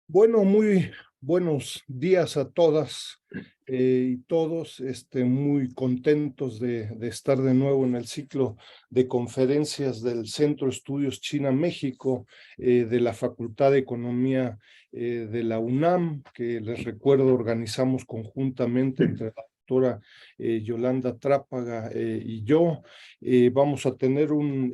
Bueno, muy buenos días a todas y todos, muy contentos de estar de nuevo en el ciclo de conferencias del Centro de Estudios China-México de la Facultad de Economía de la UNAM, que les recuerdo organizamos conjuntamente entre la doctora Yolanda Trápaga y yo. Vamos a tener un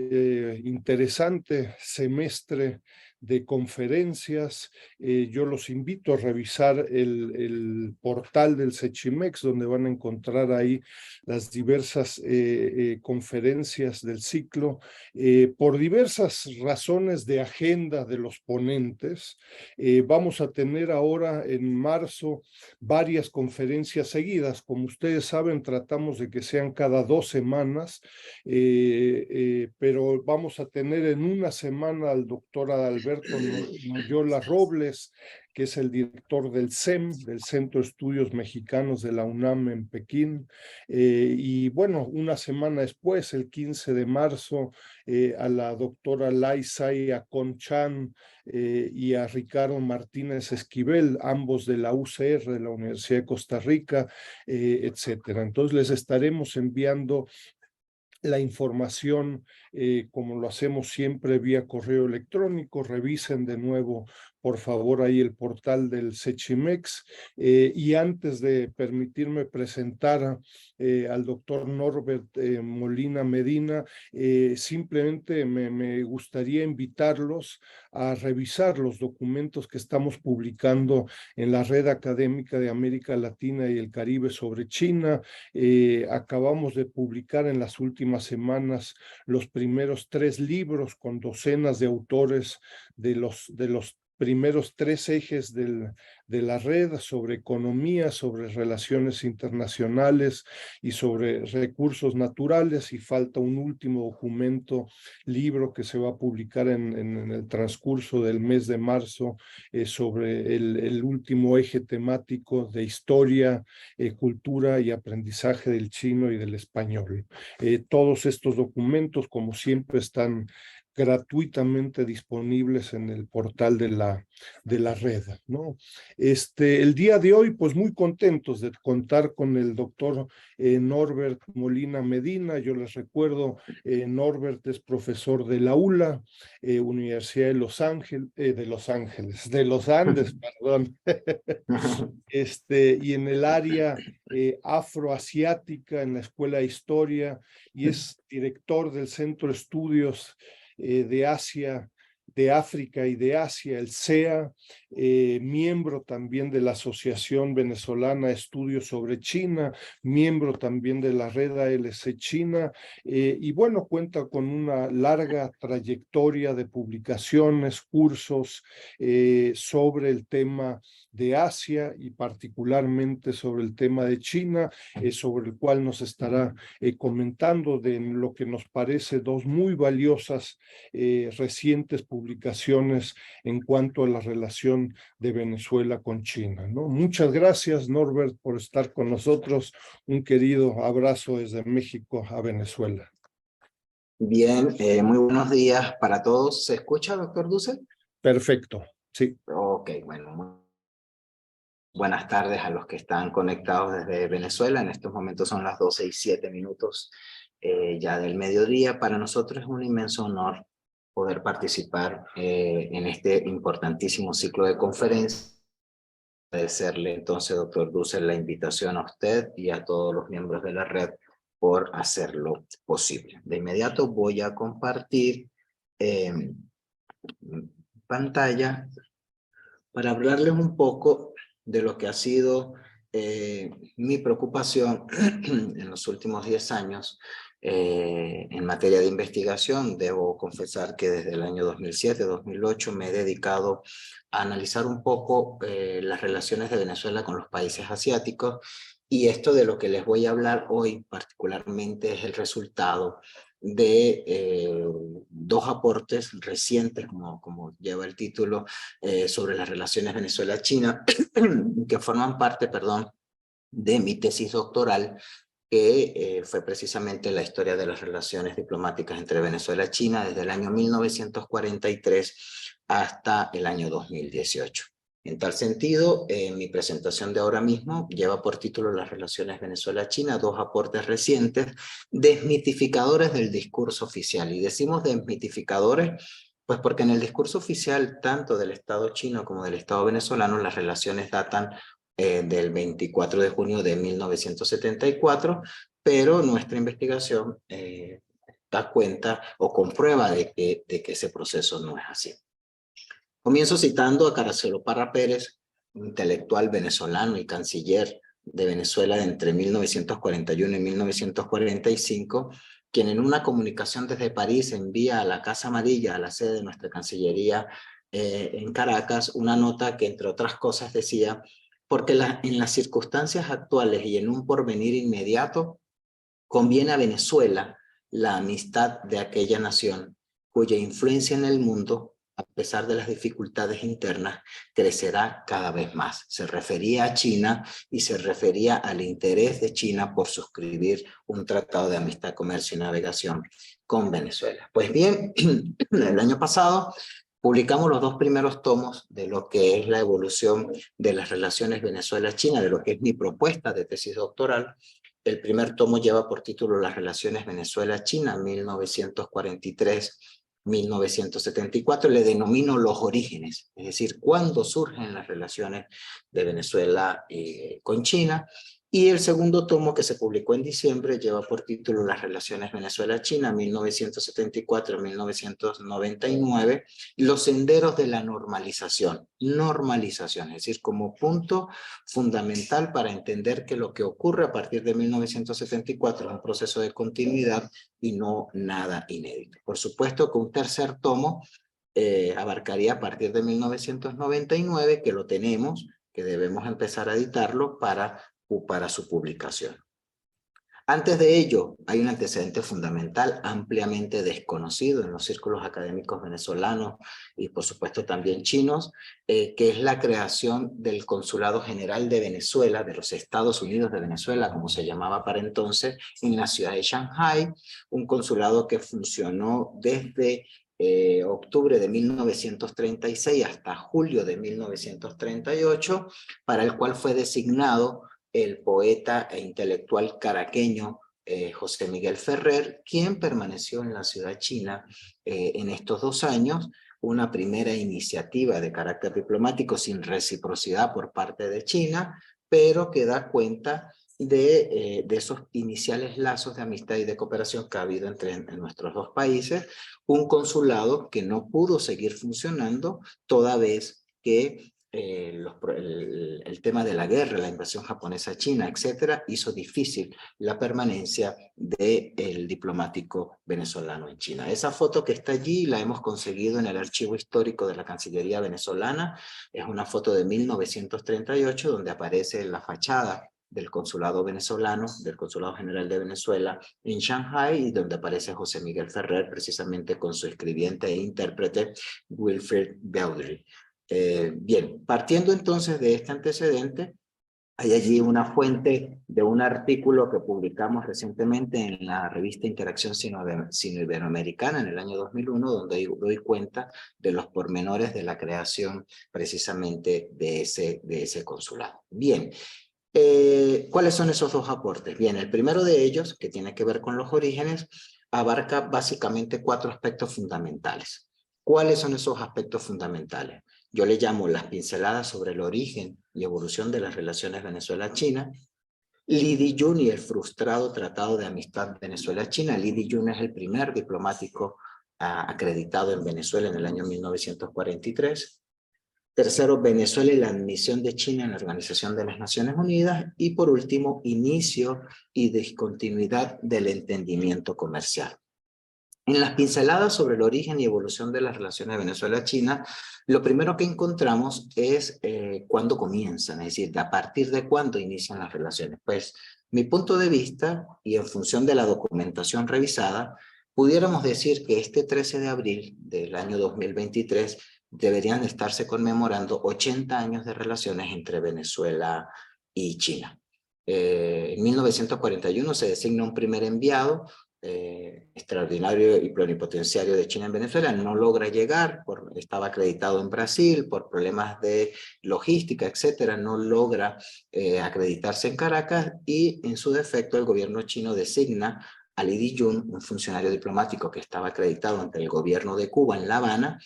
interesante semestre de conferencias. Yo los invito a revisar el portal del Sechimex, donde van a encontrar ahí las diversas conferencias del ciclo. Por diversas razones de agenda de los ponentes, vamos a tener ahora en marzo varias conferencias seguidas. Como ustedes saben, tratamos de que sean cada 2 semanas, pero vamos a tener en una semana al doctor Adalberto Noyola Robles, que es el director del CEM, del Centro de Estudios Mexicanos de la UNAM en Pekín. Y bueno, una semana después, el 15 de marzo, a la doctora Laisai Aconchan y a Ricardo Martínez Esquivel, ambos de la UCR, de la Universidad de Costa Rica, etcétera. Entonces les estaremos enviando la información, como lo hacemos siempre, vía correo electrónico. Revisen de nuevo, por favor, ahí el portal del Sechimex. Y antes de permitirme presentar al doctor Norbert Molina Medina, simplemente me gustaría invitarlos a revisar los documentos que estamos publicando en la Red Académica de América Latina y el Caribe sobre China. Acabamos de publicar en las últimas semanas los primeros 3 libros con docenas de autores de los primeros 3 ejes de la red, sobre economía, sobre relaciones internacionales y sobre recursos naturales, y falta un último documento, libro que se va a publicar en el transcurso del mes de marzo, sobre el último eje temático de historia, cultura y aprendizaje del chino y del español. Todos estos documentos, como siempre, están gratuitamente disponibles en el portal de la red, ¿no? El día de hoy, pues muy contentos de contar con el doctor Norbert Molina Medina. Yo les recuerdo, Norbert es profesor de la ULA, Universidad de Los Andes, perdón. Y en el área afroasiática en la Escuela de Historia, y es director del Centro de Estudios de Asia, de África y de Asia, el CEA, miembro también de la Asociación Venezolana de Estudios sobre China, miembro también de la Red ALC China, y bueno, cuenta con una larga trayectoria de publicaciones, cursos sobre el tema de Asia y particularmente sobre el tema de China, sobre el cual nos estará comentando de lo que nos parece 2 muy valiosas recientes publicaciones en cuanto a la relación de Venezuela con China, ¿no? Muchas gracias, Norbert, por estar con nosotros. Un querido abrazo desde México a Venezuela. Bien, muy buenos días para todos. ¿Se escucha, doctor Dussel? Perfecto, sí. Ok, bueno, muy buenas tardes a los que están conectados desde Venezuela. En estos momentos son las 12:07 ya del mediodía. Para nosotros es un inmenso honor poder participar en este importantísimo ciclo de conferencias. Agradecerle entonces, doctor Dussel, la invitación a usted y a todos los miembros de la red por hacerlo posible. De inmediato voy a compartir pantalla para hablarles un poco de lo que ha sido mi preocupación en los últimos 10 años en materia de investigación. Debo confesar que desde el año 2007-2008 me he dedicado a analizar un poco las relaciones de Venezuela con los países asiáticos, y esto de lo que les voy a hablar hoy particularmente es el resultado de 2 aportes recientes, como lleva el título, sobre las relaciones Venezuela-China, que forman parte, perdón, de mi tesis doctoral, que fue precisamente la historia de las relaciones diplomáticas entre Venezuela y China desde el año 1943 hasta el año 2018. En tal sentido, mi presentación de ahora mismo lleva por título Las relaciones Venezuela-China, dos aportes recientes, desmitificadores del discurso oficial. Y decimos desmitificadores, pues porque en el discurso oficial, tanto del Estado chino como del Estado venezolano, las relaciones datan del 24 de junio de 1974, pero nuestra investigación da cuenta o comprueba de que ese proceso no es así. Comienzo citando a Caracelo Parra Pérez, intelectual venezolano y canciller de Venezuela entre 1941 y 1945, quien en una comunicación desde París envía a la Casa Amarilla, a la sede de nuestra Cancillería en Caracas, una nota que, entre otras cosas, decía: porque en las circunstancias actuales y en un porvenir inmediato, conviene a Venezuela la amistad de aquella nación, cuya influencia en el mundo, a pesar de las dificultades internas, crecerá cada vez más. Se refería a China y se refería al interés de China por suscribir un tratado de amistad, comercio y navegación con Venezuela. Pues bien, el año pasado publicamos los dos primeros tomos de lo que es la evolución de las relaciones Venezuela-China, de lo que es mi propuesta de tesis doctoral. El primer tomo lleva por título Las relaciones Venezuela-China, 1943-1974. Le denomino los orígenes, es decir, cuándo surgen las relaciones de Venezuela con China. Y el segundo tomo, que se publicó en diciembre, lleva por título Las relaciones Venezuela-China, 1974-1999, los senderos de la normalización. Normalización, es decir, como punto fundamental para entender que lo que ocurre a partir de 1974 es un proceso de continuidad y no nada inédito. Por supuesto que un tercer tomo abarcaría a partir de 1999, que lo tenemos, que debemos empezar a editarlo para su publicación. Antes de ello, hay un antecedente fundamental ampliamente desconocido en los círculos académicos venezolanos y por supuesto también chinos, que es la creación del Consulado General de Venezuela, de los Estados Unidos de Venezuela, como se llamaba para entonces, en la ciudad de Shanghái, un consulado que funcionó desde octubre de 1936 hasta julio de 1938, para el cual fue designado el poeta e intelectual caraqueño José Miguel Ferrer, quien permaneció en la ciudad china en estos 2 años, una primera iniciativa de carácter diplomático sin reciprocidad por parte de China, pero que da cuenta de esos iniciales lazos de amistad y de cooperación que ha habido entre nuestros dos países, un consulado que no pudo seguir funcionando toda vez que el tema de la guerra, la invasión japonesa a China, etcétera, hizo difícil la permanencia del diplomático venezolano en China. Esa foto que está allí la hemos conseguido en el archivo histórico de la Cancillería venezolana. Es una foto de 1938 donde aparece la fachada del consulado venezolano, del Consulado General de Venezuela en Shanghái, y donde aparece José Miguel Ferrer precisamente con su escribiente e intérprete Wilfred Beaudry. Bien, partiendo entonces de este antecedente, hay allí una fuente de un artículo que publicamos recientemente en la revista Interacción Sino-Iberoamericana en el año 2001, donde doy cuenta de los pormenores de la creación precisamente de ese consulado. Bien, ¿cuáles son esos dos aportes? Bien, el primero de ellos, que tiene que ver con los orígenes, abarca básicamente 4 aspectos fundamentales. ¿Cuáles son esos aspectos fundamentales? Yo le llamo las pinceladas sobre el origen y evolución de las relaciones Venezuela-China, Lee Di-jun y el frustrado Tratado de Amistad Venezuela-China. Lee Di-jun es el primer diplomático acreditado en Venezuela en el año 1943. Tercero, Venezuela y la admisión de China en la Organización de las Naciones Unidas. Y por último, inicio y discontinuidad del entendimiento comercial. En las pinceladas sobre el origen y evolución de las relaciones de Venezuela-China, lo primero que encontramos es cuándo comienzan, es decir, a partir de cuándo inician las relaciones. Pues, mi punto de vista, y en función de la documentación revisada, pudiéramos decir que este 13 de abril del año 2023 deberían estarse conmemorando 80 años de relaciones entre Venezuela y China. En 1941 se designa un primer enviado extraordinario y plenipotenciario de China en Venezuela. No logra llegar por estaba acreditado en Brasil, por problemas de logística, etcétera, no logra acreditarse en Caracas y en su defecto el gobierno chino designa a Lee Di-jun, un funcionario diplomático que estaba acreditado ante el gobierno de Cuba en La Habana,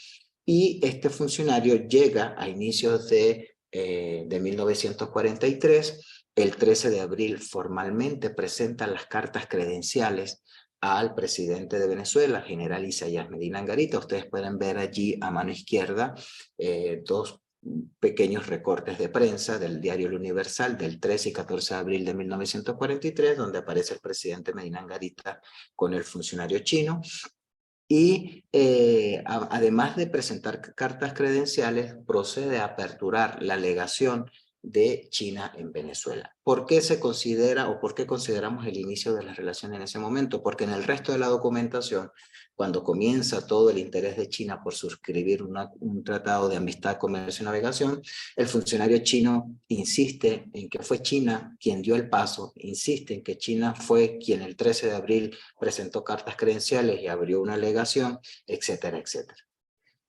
y este funcionario llega a inicios de 1943, el 13 de abril formalmente presenta las cartas credenciales al presidente de Venezuela, general Isaías Medina Angarita. Ustedes pueden ver allí a mano izquierda dos pequeños recortes de prensa del diario El Universal del 13 y 14 de abril de 1943, donde aparece el presidente Medina Angarita con el funcionario chino. Y además de presentar cartas credenciales, procede a aperturar la legación de China en Venezuela. ¿Por qué se considera o por qué consideramos el inicio de las relaciones en ese momento? Porque en el resto de la documentación, cuando comienza todo el interés de China por suscribir un tratado de amistad, comercio y navegación, el funcionario chino insiste en que fue China quien dio el paso, insiste en que China fue quien el 13 de abril presentó cartas credenciales y abrió una legación, etcétera, etcétera.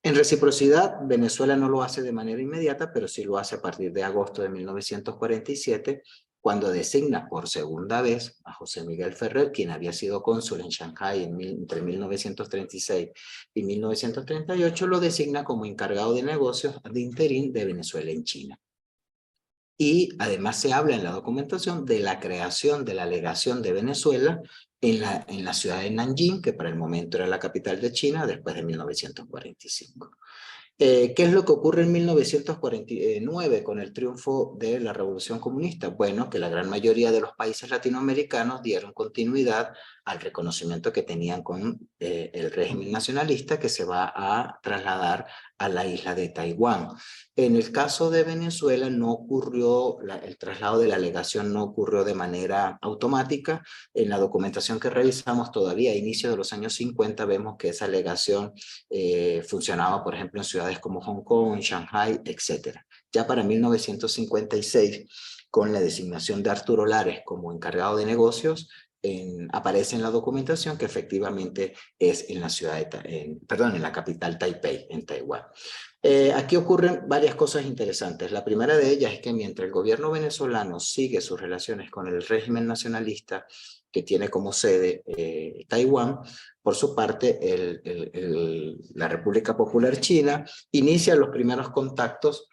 En reciprocidad, Venezuela no lo hace de manera inmediata, pero sí lo hace a partir de agosto de 1947, cuando designa por segunda vez a José Miguel Ferrer, quien había sido cónsul en Shanghái entre 1936 y 1938, lo designa como encargado de negocios de interín de Venezuela en China. Y además se habla en la documentación de la creación de la legación de Venezuela en la ciudad de Nanjing, que para el momento era la capital de China, después de 1945. ¿Qué es lo que ocurre en 1949 con el triunfo de la Revolución Comunista? Bueno, que la gran mayoría de los países latinoamericanos dieron continuidad al reconocimiento que tenían con el régimen nacionalista, que se va a trasladar a la isla de Taiwán. En el caso de Venezuela no ocurrió, el traslado de la legación no ocurrió de manera automática. En la documentación que revisamos todavía a inicios de los años 50 vemos que esa legación funcionaba, por ejemplo, en ciudades como Hong Kong, Shanghai, etc. Ya para 1956, con la designación de Arturo Lares como encargado de negocios, aparece en la documentación que efectivamente es en la ciudad en la capital Taipei, en Taiwán. Aquí ocurren varias cosas interesantes. La primera de ellas es que mientras el gobierno venezolano sigue sus relaciones con el régimen nacionalista que tiene como sede Taiwán, por su parte la República Popular China inicia los primeros contactos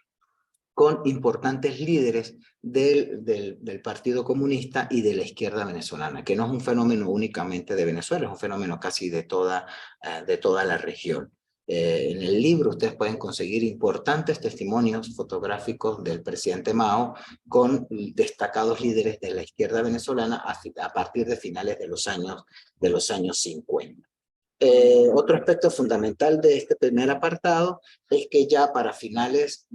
con importantes líderes del Partido Comunista y de la izquierda venezolana, que no es un fenómeno únicamente de Venezuela, es un fenómeno casi de toda la región. En el libro ustedes pueden conseguir importantes testimonios fotográficos del presidente Mao con destacados líderes de la izquierda venezolana a partir de finales de los años 50. Otro aspecto fundamental de este primer apartado es que ya para finales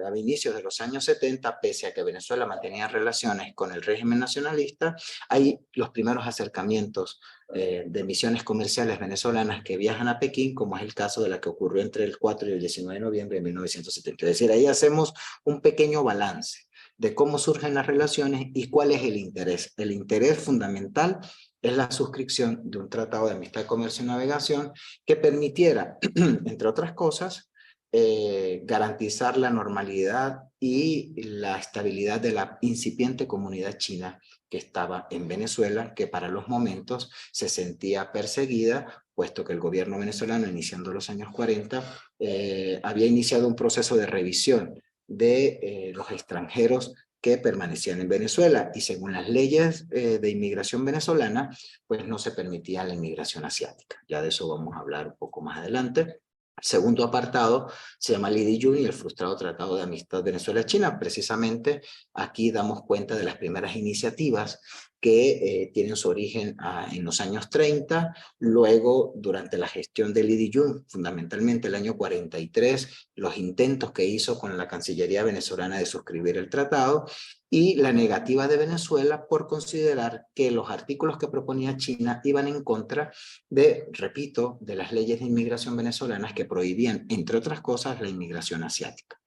a inicios de los años 70, pese a que Venezuela mantenía relaciones con el régimen nacionalista, hay los primeros acercamientos de misiones comerciales venezolanas que viajan a Pekín, como es el caso de la que ocurrió entre el 4 y el 19 de noviembre de 1970. Es decir, ahí hacemos un pequeño balance de cómo surgen las relaciones y cuál es el interés. El interés fundamental es la suscripción de un tratado de amistad, comercio y navegación que permitiera, entre otras cosas, garantizar la normalidad y la estabilidad de la incipiente comunidad china que estaba en Venezuela, que para los momentos se sentía perseguida, puesto que el gobierno venezolano, iniciando los años 40, había iniciado un proceso de revisión de los extranjeros que permanecían en Venezuela, y según las leyes de inmigración venezolana, pues no se permitía la inmigración asiática. Ya de eso vamos a hablar un poco más adelante. El segundo apartado se llama Lee Di-jun y el frustrado Tratado de Amistad Venezuela-China. Precisamente aquí damos cuenta de las primeras iniciativas que tienen su origen en los años 30, luego durante la gestión de Lee Di-jun, fundamentalmente el año 43, los intentos que hizo con la Cancillería venezolana de suscribir el tratado, y la negativa de Venezuela por considerar que los artículos que proponía China iban en contra de, repito, de las leyes de inmigración venezolanas que prohibían, entre otras cosas, la inmigración asiática.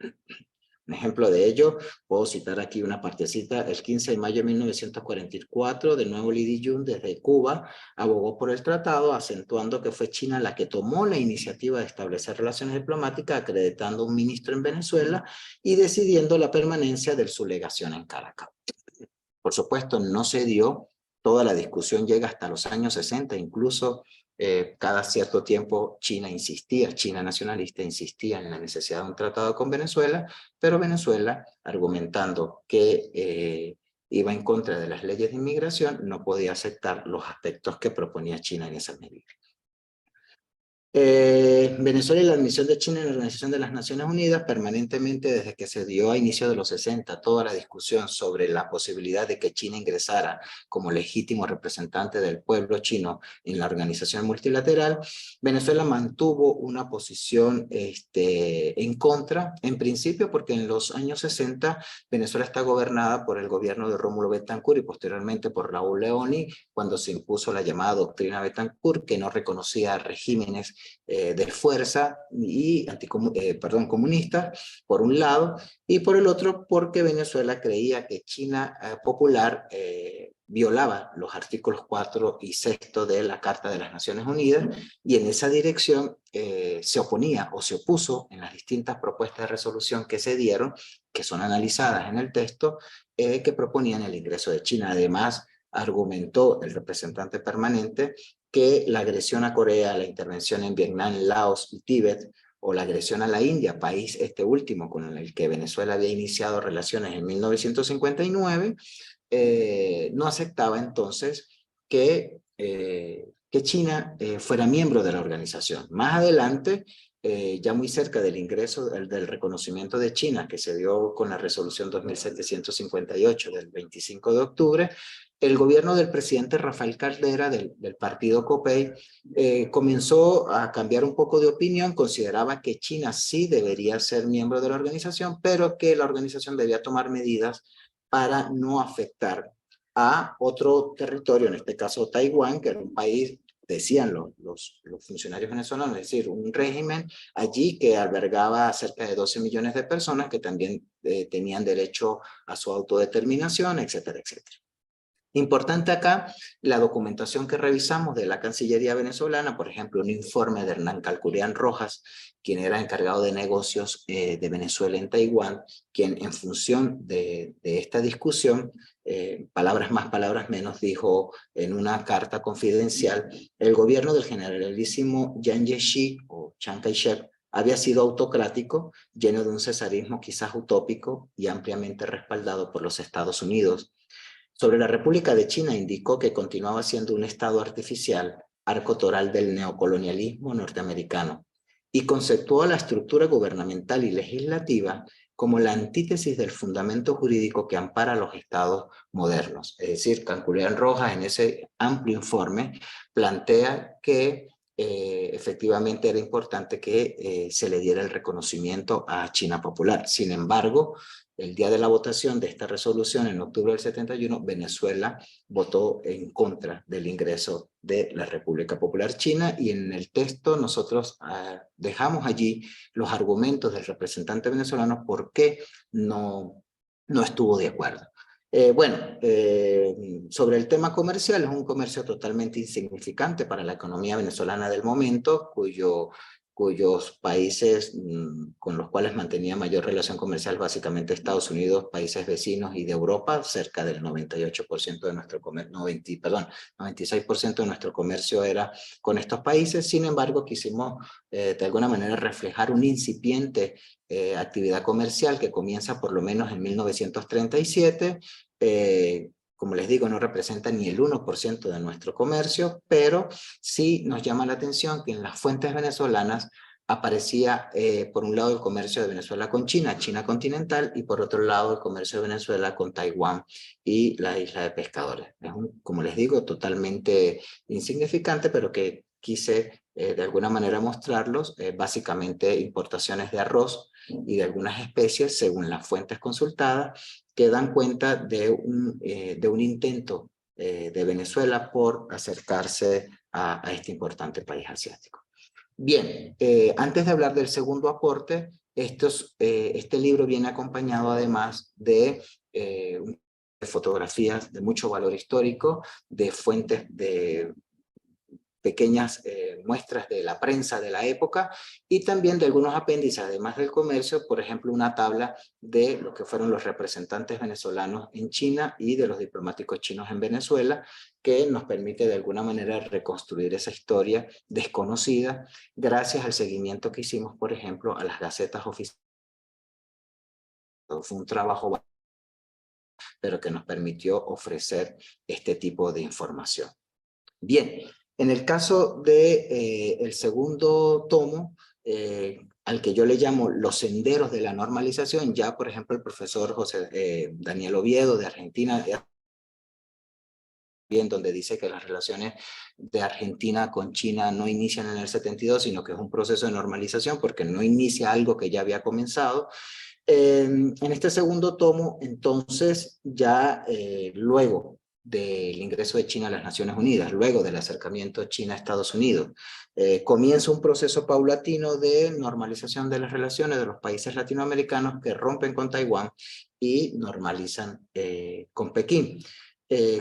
Un ejemplo de ello, puedo citar aquí una partecita: el 15 de mayo de 1944, de nuevo Lee Di-jun desde Cuba abogó por el tratado, acentuando que fue China la que tomó la iniciativa de establecer relaciones diplomáticas, acreditando un ministro en Venezuela y decidiendo la permanencia de su legación en Caracas. Por supuesto, no se dio, toda la discusión llega hasta los años 60, incluso cada cierto tiempo China nacionalista insistía en la necesidad de un tratado con Venezuela, pero Venezuela, argumentando que iba en contra de las leyes de inmigración, no podía aceptar los aspectos que proponía China en esas medidas. Venezuela y la admisión de China en la Organización de las Naciones Unidas, permanentemente desde que se dio a inicio de los 60 toda la discusión sobre la posibilidad de que China ingresara como legítimo representante del pueblo chino en la organización multilateral. Venezuela mantuvo una posición en contra, en principio porque en los años 60 Venezuela está gobernada por el gobierno de Rómulo Betancourt y posteriormente por Raúl Leoni, cuando se impuso la llamada doctrina Betancourt, que no reconocía regímenes de fuerza y comunistas, por un lado, y por el otro porque Venezuela creía que China popular violaba los artículos 4 y 6 de la Carta de las Naciones Unidas, y en esa dirección se oponía o se opuso en las distintas propuestas de resolución que se dieron, que son analizadas en el texto, que proponían el ingreso de China. Además, argumentó el representante permanente que la agresión a Corea, la intervención en Vietnam, Laos y Tíbet, o la agresión a la India, país este último con el que Venezuela había iniciado relaciones en 1959, no aceptaba entonces que China fuera miembro de la organización. Más adelante, ya muy cerca del ingreso, del reconocimiento de China, que se dio con la resolución 2758 del 25 de octubre, el gobierno del presidente Rafael Caldera, del partido COPEI, comenzó a cambiar un poco de opinión, consideraba que China sí debería ser miembro de la organización, pero que la organización debía tomar medidas para no afectar a otro territorio, en este caso Taiwán, que era un país, decían los funcionarios venezolanos, es decir, un régimen allí que albergaba a cerca de 12 millones de personas que también tenían derecho a su autodeterminación, etcétera, etcétera. Importante acá, la documentación que revisamos de la Cancillería venezolana, por ejemplo, un informe de Hernán Calcurián Rojas, quien era encargado de negocios de Venezuela en Taiwán, quien en función de esta discusión, palabras más, palabras menos, dijo en una carta confidencial: el gobierno del generalísimo Jiang Jiechi o Chiang Kai-shek había sido autocrático, lleno de un cesarismo quizás utópico y ampliamente respaldado por los Estados Unidos. Sobre la República de China indicó que continuaba siendo un estado artificial, arco toral del neocolonialismo norteamericano, y conceptuó a la estructura gubernamental y legislativa como la antítesis del fundamento jurídico que ampara a los estados modernos. Es decir, Calcurián Rojas en ese amplio informe plantea que efectivamente era importante que se le diera el reconocimiento a China popular. Sin embargo, el día de la votación de esta resolución, en octubre del 71, Venezuela votó en contra del ingreso de la República Popular China, y en el texto nosotros dejamos allí los argumentos del representante venezolano por qué no estuvo de acuerdo. Sobre el tema comercial, es un comercio totalmente insignificante para la economía venezolana del momento, cuyos países con los cuales mantenía mayor relación comercial, básicamente Estados Unidos, países vecinos y de Europa, cerca del 98% de nuestro comercio, 96% de nuestro comercio era con estos países. Sin embargo, quisimos de alguna manera reflejar una incipiente actividad comercial que comienza por lo menos en 1937, como les digo, no representa ni el 1% de nuestro comercio, pero sí nos llama la atención que en las fuentes venezolanas aparecía por un lado el comercio de Venezuela con China, China continental, y por otro lado el comercio de Venezuela con Taiwán y la isla de Pescadores. Es como les digo, totalmente insignificante, pero que quise de alguna manera mostrarlos, básicamente importaciones de arroz y de algunas especies, según las fuentes consultadas, que dan cuenta de un intento de Venezuela por acercarse a este importante país asiático. Bien, antes de hablar del segundo aporte, Este libro viene acompañado además de fotografías de mucho valor histórico, de fuentes de pequeñas muestras de la prensa de la época y también de algunos apéndices, además del comercio, por ejemplo, una tabla de lo que fueron los representantes venezolanos en China y de los diplomáticos chinos en Venezuela, que nos permite de alguna manera reconstruir esa historia desconocida gracias al seguimiento que hicimos, por ejemplo, a las gacetas oficiales. Fue un trabajo, pero que nos permitió ofrecer este tipo de información. Bien, en el caso de el segundo tomo, al que yo le llamo Los Senderos de la Normalización, ya por ejemplo el profesor Daniel Oviedo de Argentina, bien, donde dice que las relaciones de Argentina con China no inician en el 72, sino que es un proceso de normalización porque no inicia algo que ya había comenzado. En este segundo tomo, entonces, ya luego del ingreso de China a las Naciones Unidas, luego del acercamiento China a Estados Unidos, comienza un proceso paulatino de normalización de las relaciones de los países latinoamericanos que rompen con Taiwán y normalizan con Pekín.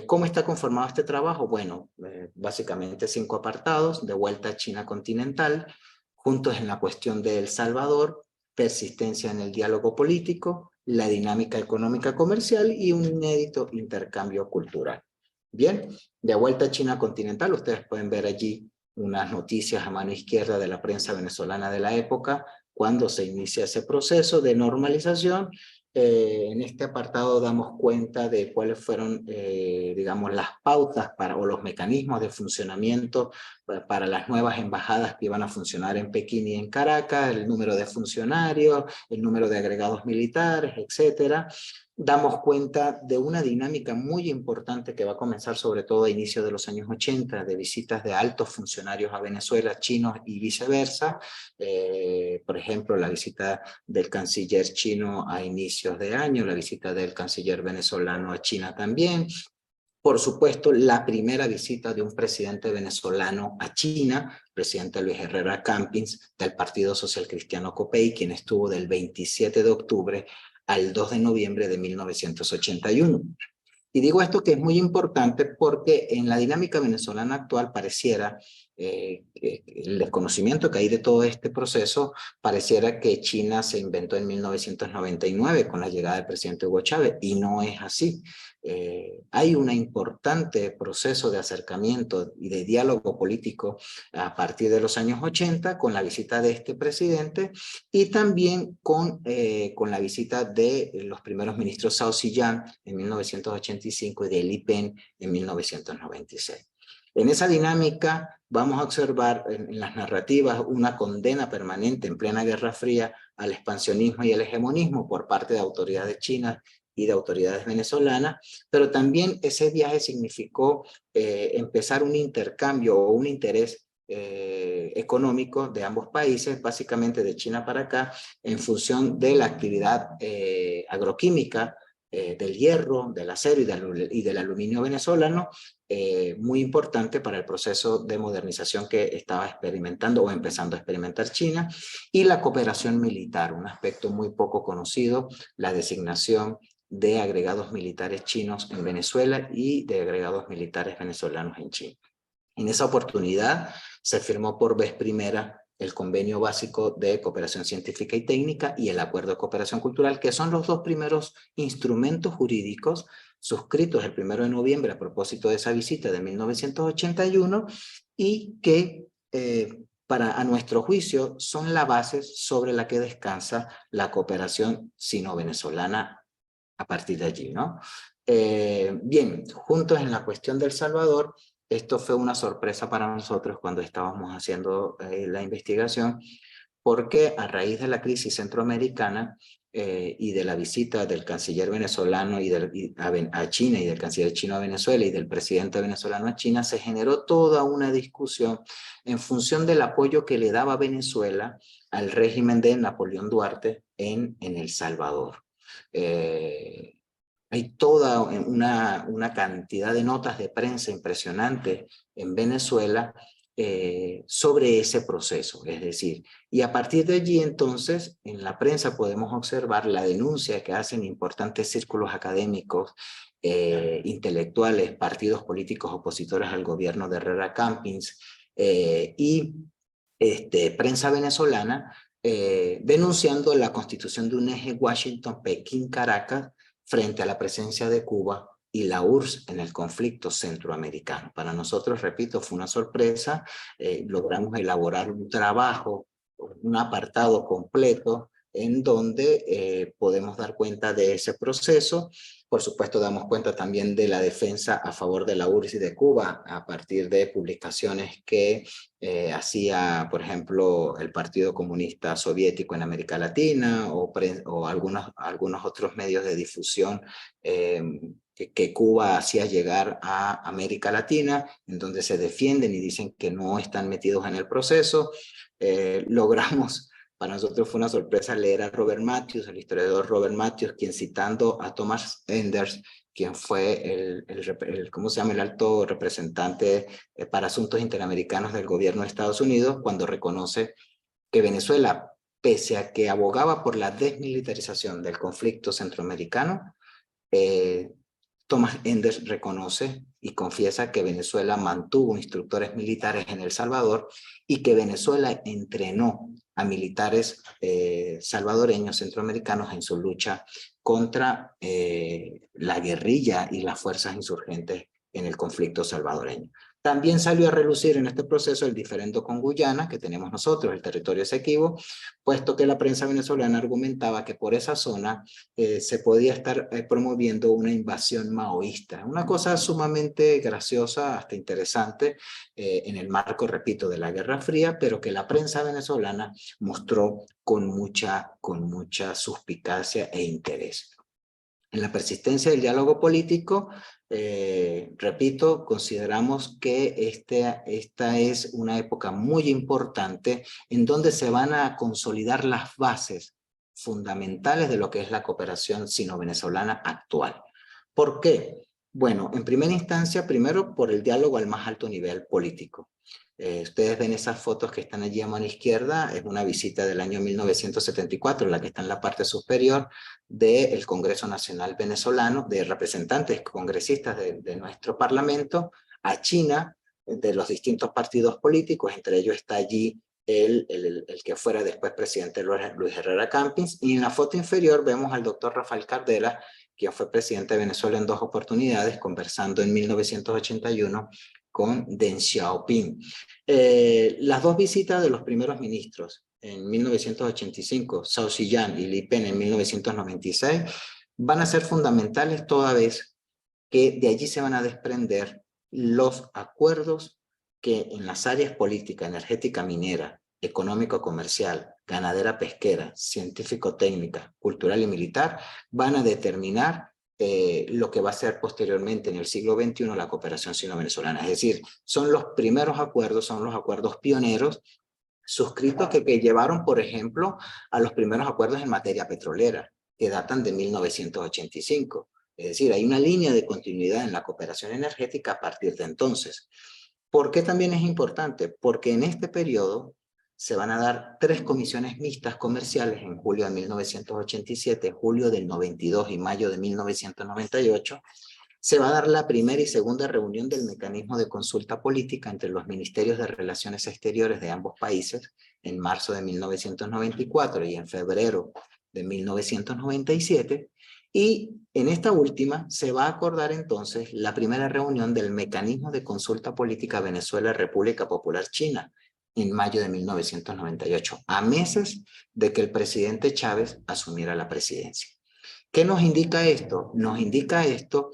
¿Cómo está conformado este trabajo? Bueno, básicamente 5 apartados: de vuelta a China continental, juntos en la cuestión de El Salvador, persistencia en el diálogo político, la dinámica económica comercial y un inédito intercambio cultural. Bien, de vuelta a China continental, ustedes pueden ver allí unas noticias a mano izquierda de la prensa venezolana de la época, cuando se inicia ese proceso de normalización. En este apartado damos cuenta de cuáles fueron, digamos, las pautas o los mecanismos de funcionamiento para las nuevas embajadas que iban a funcionar en Pekín y en Caracas, el número de funcionarios, el número de agregados militares, etcétera. Damos cuenta de una dinámica muy importante que va a comenzar sobre todo a inicios de los años 80, de visitas de altos funcionarios a Venezuela, chinos y viceversa. Por ejemplo, la visita del canciller chino a inicios de año, la visita del canciller venezolano a China también. Por supuesto, la primera visita de un presidente venezolano a China, presidente Luis Herrera Campins, del Partido Social Cristiano COPEI, quien estuvo del 27 de octubre al 2 de noviembre de 1981. Y digo esto que es muy importante porque en la dinámica venezolana actual pareciera, el desconocimiento que hay de todo este proceso, pareciera que China se inventó en 1999 con la llegada del presidente Hugo Chávez, y no es así. Hay un importante proceso de acercamiento y de diálogo político a partir de los años 80 con la visita de este presidente y también con la visita de los primeros ministros Zhao Ziyang en 1985 y de Li Peng en 1996. En esa dinámica vamos a observar en las narrativas una condena permanente en plena Guerra Fría al expansionismo y al hegemonismo por parte de autoridades chinas y de autoridades venezolanas, pero también ese viaje significó empezar un intercambio o un interés económico de ambos países, básicamente de China para acá, en función de la actividad agroquímica, del hierro, del acero y del aluminio venezolano, muy importante para el proceso de modernización que estaba experimentando o empezando a experimentar China, y la cooperación militar, un aspecto muy poco conocido, la designación de agregados militares chinos en Venezuela y de agregados militares venezolanos en China. En esa oportunidad se firmó por vez primera el Convenio Básico de Cooperación Científica y Técnica y el Acuerdo de Cooperación Cultural, que son los dos primeros instrumentos jurídicos suscritos el 1 de noviembre a propósito de esa visita de 1981 y que, a nuestro juicio, son la base sobre la que descansa la cooperación sino-venezolana a partir de allí, ¿no? Bien, juntos en la cuestión del Salvador, esto fue una sorpresa para nosotros cuando estábamos haciendo la investigación, porque a raíz de la crisis centroamericana y de la visita del canciller venezolano a China y del canciller chino a Venezuela y del presidente venezolano a China, se generó toda una discusión en función del apoyo que le daba Venezuela al régimen de Napoleón Duarte en El Salvador. Hay toda una cantidad de notas de prensa impresionante en Venezuela sobre ese proceso. Es decir, y a partir de allí entonces en la prensa podemos observar la denuncia que hacen importantes círculos académicos, intelectuales, partidos políticos opositores al gobierno de Herrera Campins y prensa venezolana, denunciando la constitución de un eje Washington-Pekín-Caracas frente a la presencia de Cuba y la URSS en el conflicto centroamericano. Para nosotros, repito, fue una sorpresa. Logramos elaborar un trabajo, un apartado completo en donde podemos dar cuenta de ese proceso. Por supuesto, damos cuenta también de la defensa a favor de la URSS y de Cuba a partir de publicaciones que hacía, por ejemplo, el Partido Comunista Soviético en América Latina o algunos otros medios de difusión que Cuba hacía llegar a América Latina, en donde se defienden y dicen que no están metidos en el proceso. Logramos, para nosotros fue una sorpresa leer a Robert Matthews, el historiador Robert Matthews, quien citando a Thomas Enders, quien fue ¿cómo se llama? El alto representante para asuntos interamericanos del gobierno de Estados Unidos, cuando reconoce que Venezuela, pese a que abogaba por la desmilitarización del conflicto centroamericano, Thomas Enders reconoce y confiesa que Venezuela mantuvo instructores militares en El Salvador y que Venezuela entrenó a militares salvadoreños centroamericanos en su lucha contra la guerrilla y las fuerzas insurgentes en el conflicto salvadoreño. También salió a relucir en este proceso el diferendo con Guyana, que tenemos nosotros, el territorio Esequibo, puesto que la prensa venezolana argumentaba que por esa zona se podía estar promoviendo una invasión maoísta. Una cosa sumamente graciosa, hasta interesante, en el marco, repito, de la Guerra Fría, pero que la prensa venezolana mostró con mucha suspicacia e interés. En la persistencia del diálogo político, repito, consideramos que esta es una época muy importante en donde se van a consolidar las bases fundamentales de lo que es la cooperación sino-venezolana actual. ¿Por qué? Bueno, en primera instancia, primero por el diálogo al más alto nivel político. Ustedes ven esas fotos que están allí a mano izquierda, es una visita del año 1974, la que está en la parte superior del Congreso Nacional Venezolano, de representantes congresistas de nuestro Parlamento, a China, de los distintos partidos políticos, entre ellos está allí el que fuera después presidente Luis Herrera Campins, y en la foto inferior vemos al doctor Rafael Cardela, quien fue presidente de Venezuela en 2 oportunidades, conversando en 1981 con Deng Xiaoping. Las 2 visitas de los primeros ministros en 1985, Zhao Ziyang y Li Pen en 1996, van a ser fundamentales toda vez que de allí se van a desprender los acuerdos que en las áreas política, energética, minera, económico-comercial, ganadera pesquera, científico-técnica, cultural y militar, van a determinar lo que va a ser posteriormente en el siglo XXI la cooperación sino-venezolana. Es decir, son los primeros acuerdos, son los acuerdos pioneros suscritos que llevaron, por ejemplo, a los primeros acuerdos en materia petrolera, que datan de 1985. Es decir, hay una línea de continuidad en la cooperación energética a partir de entonces. ¿Por qué también es importante? Porque en este periodo se van a dar 3 comisiones mixtas comerciales en julio de 1987, julio del 92 y mayo de 1998. Se va a dar la primera y segunda reunión del mecanismo de consulta política entre los ministerios de Relaciones Exteriores de ambos países en marzo de 1994 y en febrero de 1997. Y en esta última se va a acordar entonces la primera reunión del mecanismo de consulta política Venezuela-República Popular China en mayo de 1998, a meses de que el presidente Chávez asumiera la presidencia. ¿Qué nos indica esto? Nos indica esto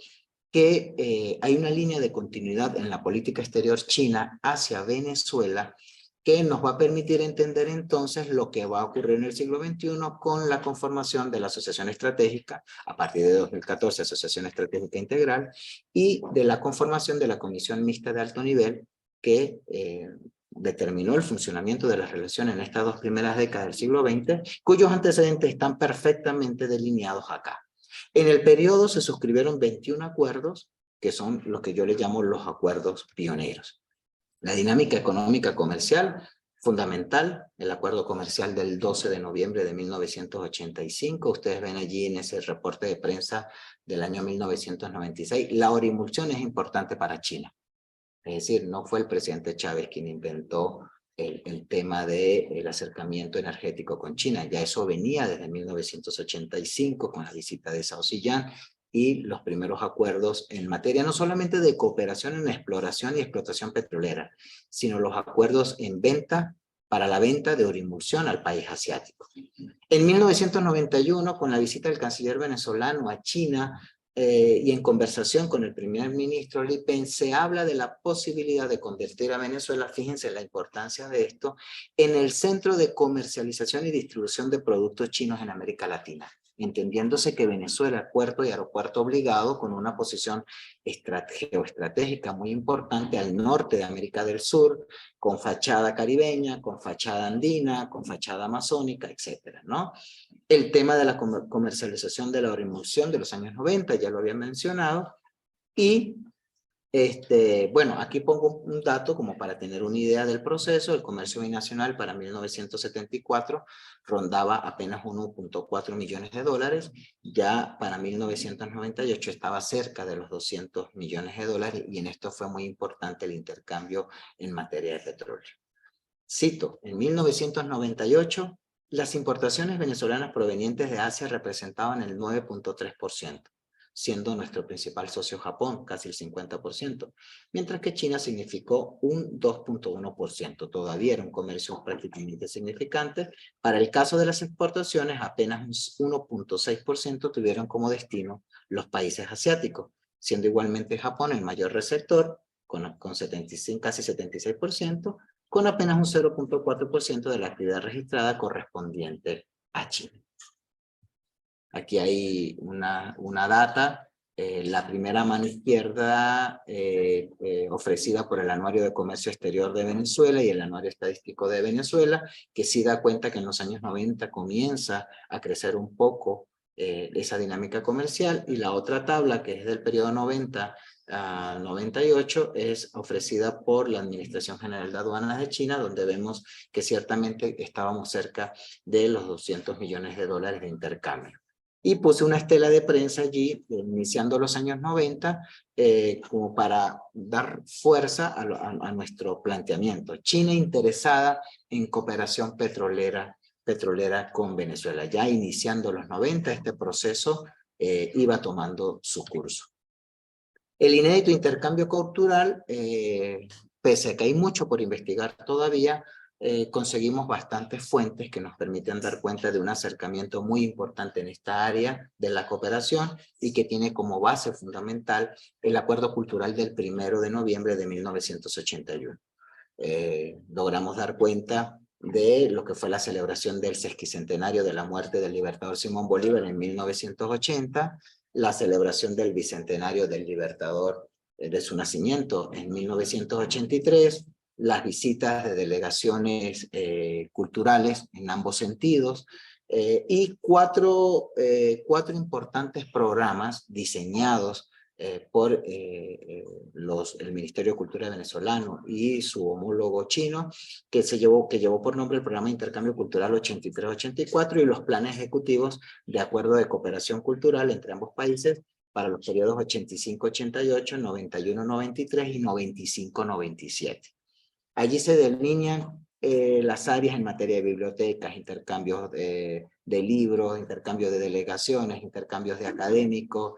que hay una línea de continuidad en la política exterior china hacia Venezuela que nos va a permitir entender entonces lo que va a ocurrir en el siglo XXI con la conformación de la Asociación Estratégica, a partir de 2014, Asociación Estratégica Integral, y de la conformación de la Comisión Mixta de Alto Nivel que determinó el funcionamiento de las relaciones en estas 2 primeras décadas del siglo XX, cuyos antecedentes están perfectamente delineados acá. En el periodo se suscribieron 21 acuerdos, que son los que yo le llamo los acuerdos pioneros. La dinámica económica comercial, fundamental, el acuerdo comercial del 12 de noviembre de 1985. Ustedes ven allí en ese reporte de prensa del año 1996. La orimulsión es importante para China. Es decir, no fue el presidente Chávez quien inventó el tema del acercamiento energético con China. Ya eso venía desde 1985 con la visita de Zhao Ziyang y los primeros acuerdos en materia no solamente de cooperación en exploración y explotación petrolera, sino los acuerdos en venta, para la venta de orimulsión al país asiático. En 1991, con la visita del canciller venezolano a China, y en conversación con el primer ministro Li Peng, se habla de la posibilidad de convertir a Venezuela, fíjense la importancia de esto, en el centro de comercialización y distribución de productos chinos en América Latina, entendiéndose que Venezuela es puerto y aeropuerto obligado con una posición geoestratégica muy importante al norte de América del Sur, con fachada caribeña, con fachada andina, con fachada amazónica, etcétera, ¿no? El tema de la comercialización de la orimulsión de los años 90, ya lo había mencionado, y bueno, aquí pongo un dato como para tener una idea del proceso. El comercio binacional para 1974 rondaba apenas 1.4 millones de dólares, ya para 1998 estaba cerca de los 200 millones de dólares, y en esto fue muy importante el intercambio en materia de petróleo. Cito, en 1998, las importaciones venezolanas provenientes de Asia representaban el 9.3%, siendo nuestro principal socio Japón, casi el 50%, mientras que China significó un 2.1%. Todavía era un comercio prácticamente significante. Para el caso de las exportaciones, apenas un 1.6% tuvieron como destino los países asiáticos, siendo igualmente Japón el mayor receptor, con 75, casi 76%, con apenas un 0.4% de la actividad registrada correspondiente a China. Aquí hay una data, la primera mano izquierda ofrecida por el Anuario de Comercio Exterior de Venezuela y el Anuario Estadístico de Venezuela, que sí da cuenta que en los años 90 comienza a crecer un poco esa dinámica comercial, y la otra tabla, que es del periodo 90 a 98, es ofrecida por la Administración General de Aduanas de China, donde vemos que ciertamente estábamos cerca de los 200 millones de dólares de intercambio. Y puse una estela de prensa allí, iniciando los años 90, como para dar fuerza a nuestro planteamiento. China interesada en cooperación petrolera con Venezuela. Ya iniciando los 90, este proceso iba tomando su curso. El inédito intercambio cultural, pese a que hay mucho por investigar todavía, conseguimos bastantes fuentes que nos permiten dar cuenta de un acercamiento muy importante en esta área de la cooperación, y que tiene como base fundamental el Acuerdo Cultural del 1 de noviembre de 1981. Logramos dar cuenta de lo que fue la celebración del sesquicentenario de la muerte del libertador Simón Bolívar en 1980, la celebración del bicentenario del libertador de su nacimiento en 1983, las visitas de delegaciones culturales en ambos sentidos, y cuatro importantes programas diseñados por el Ministerio de Cultura venezolano y su homólogo chino, que llevó por nombre el Programa de Intercambio Cultural 83-84 y los planes ejecutivos de acuerdo de cooperación cultural entre ambos países para los periodos 85-88, 91-93 y 95-97. Allí se delinean las áreas en materia de bibliotecas, intercambios de libros, intercambios de delegaciones, intercambios de académicos,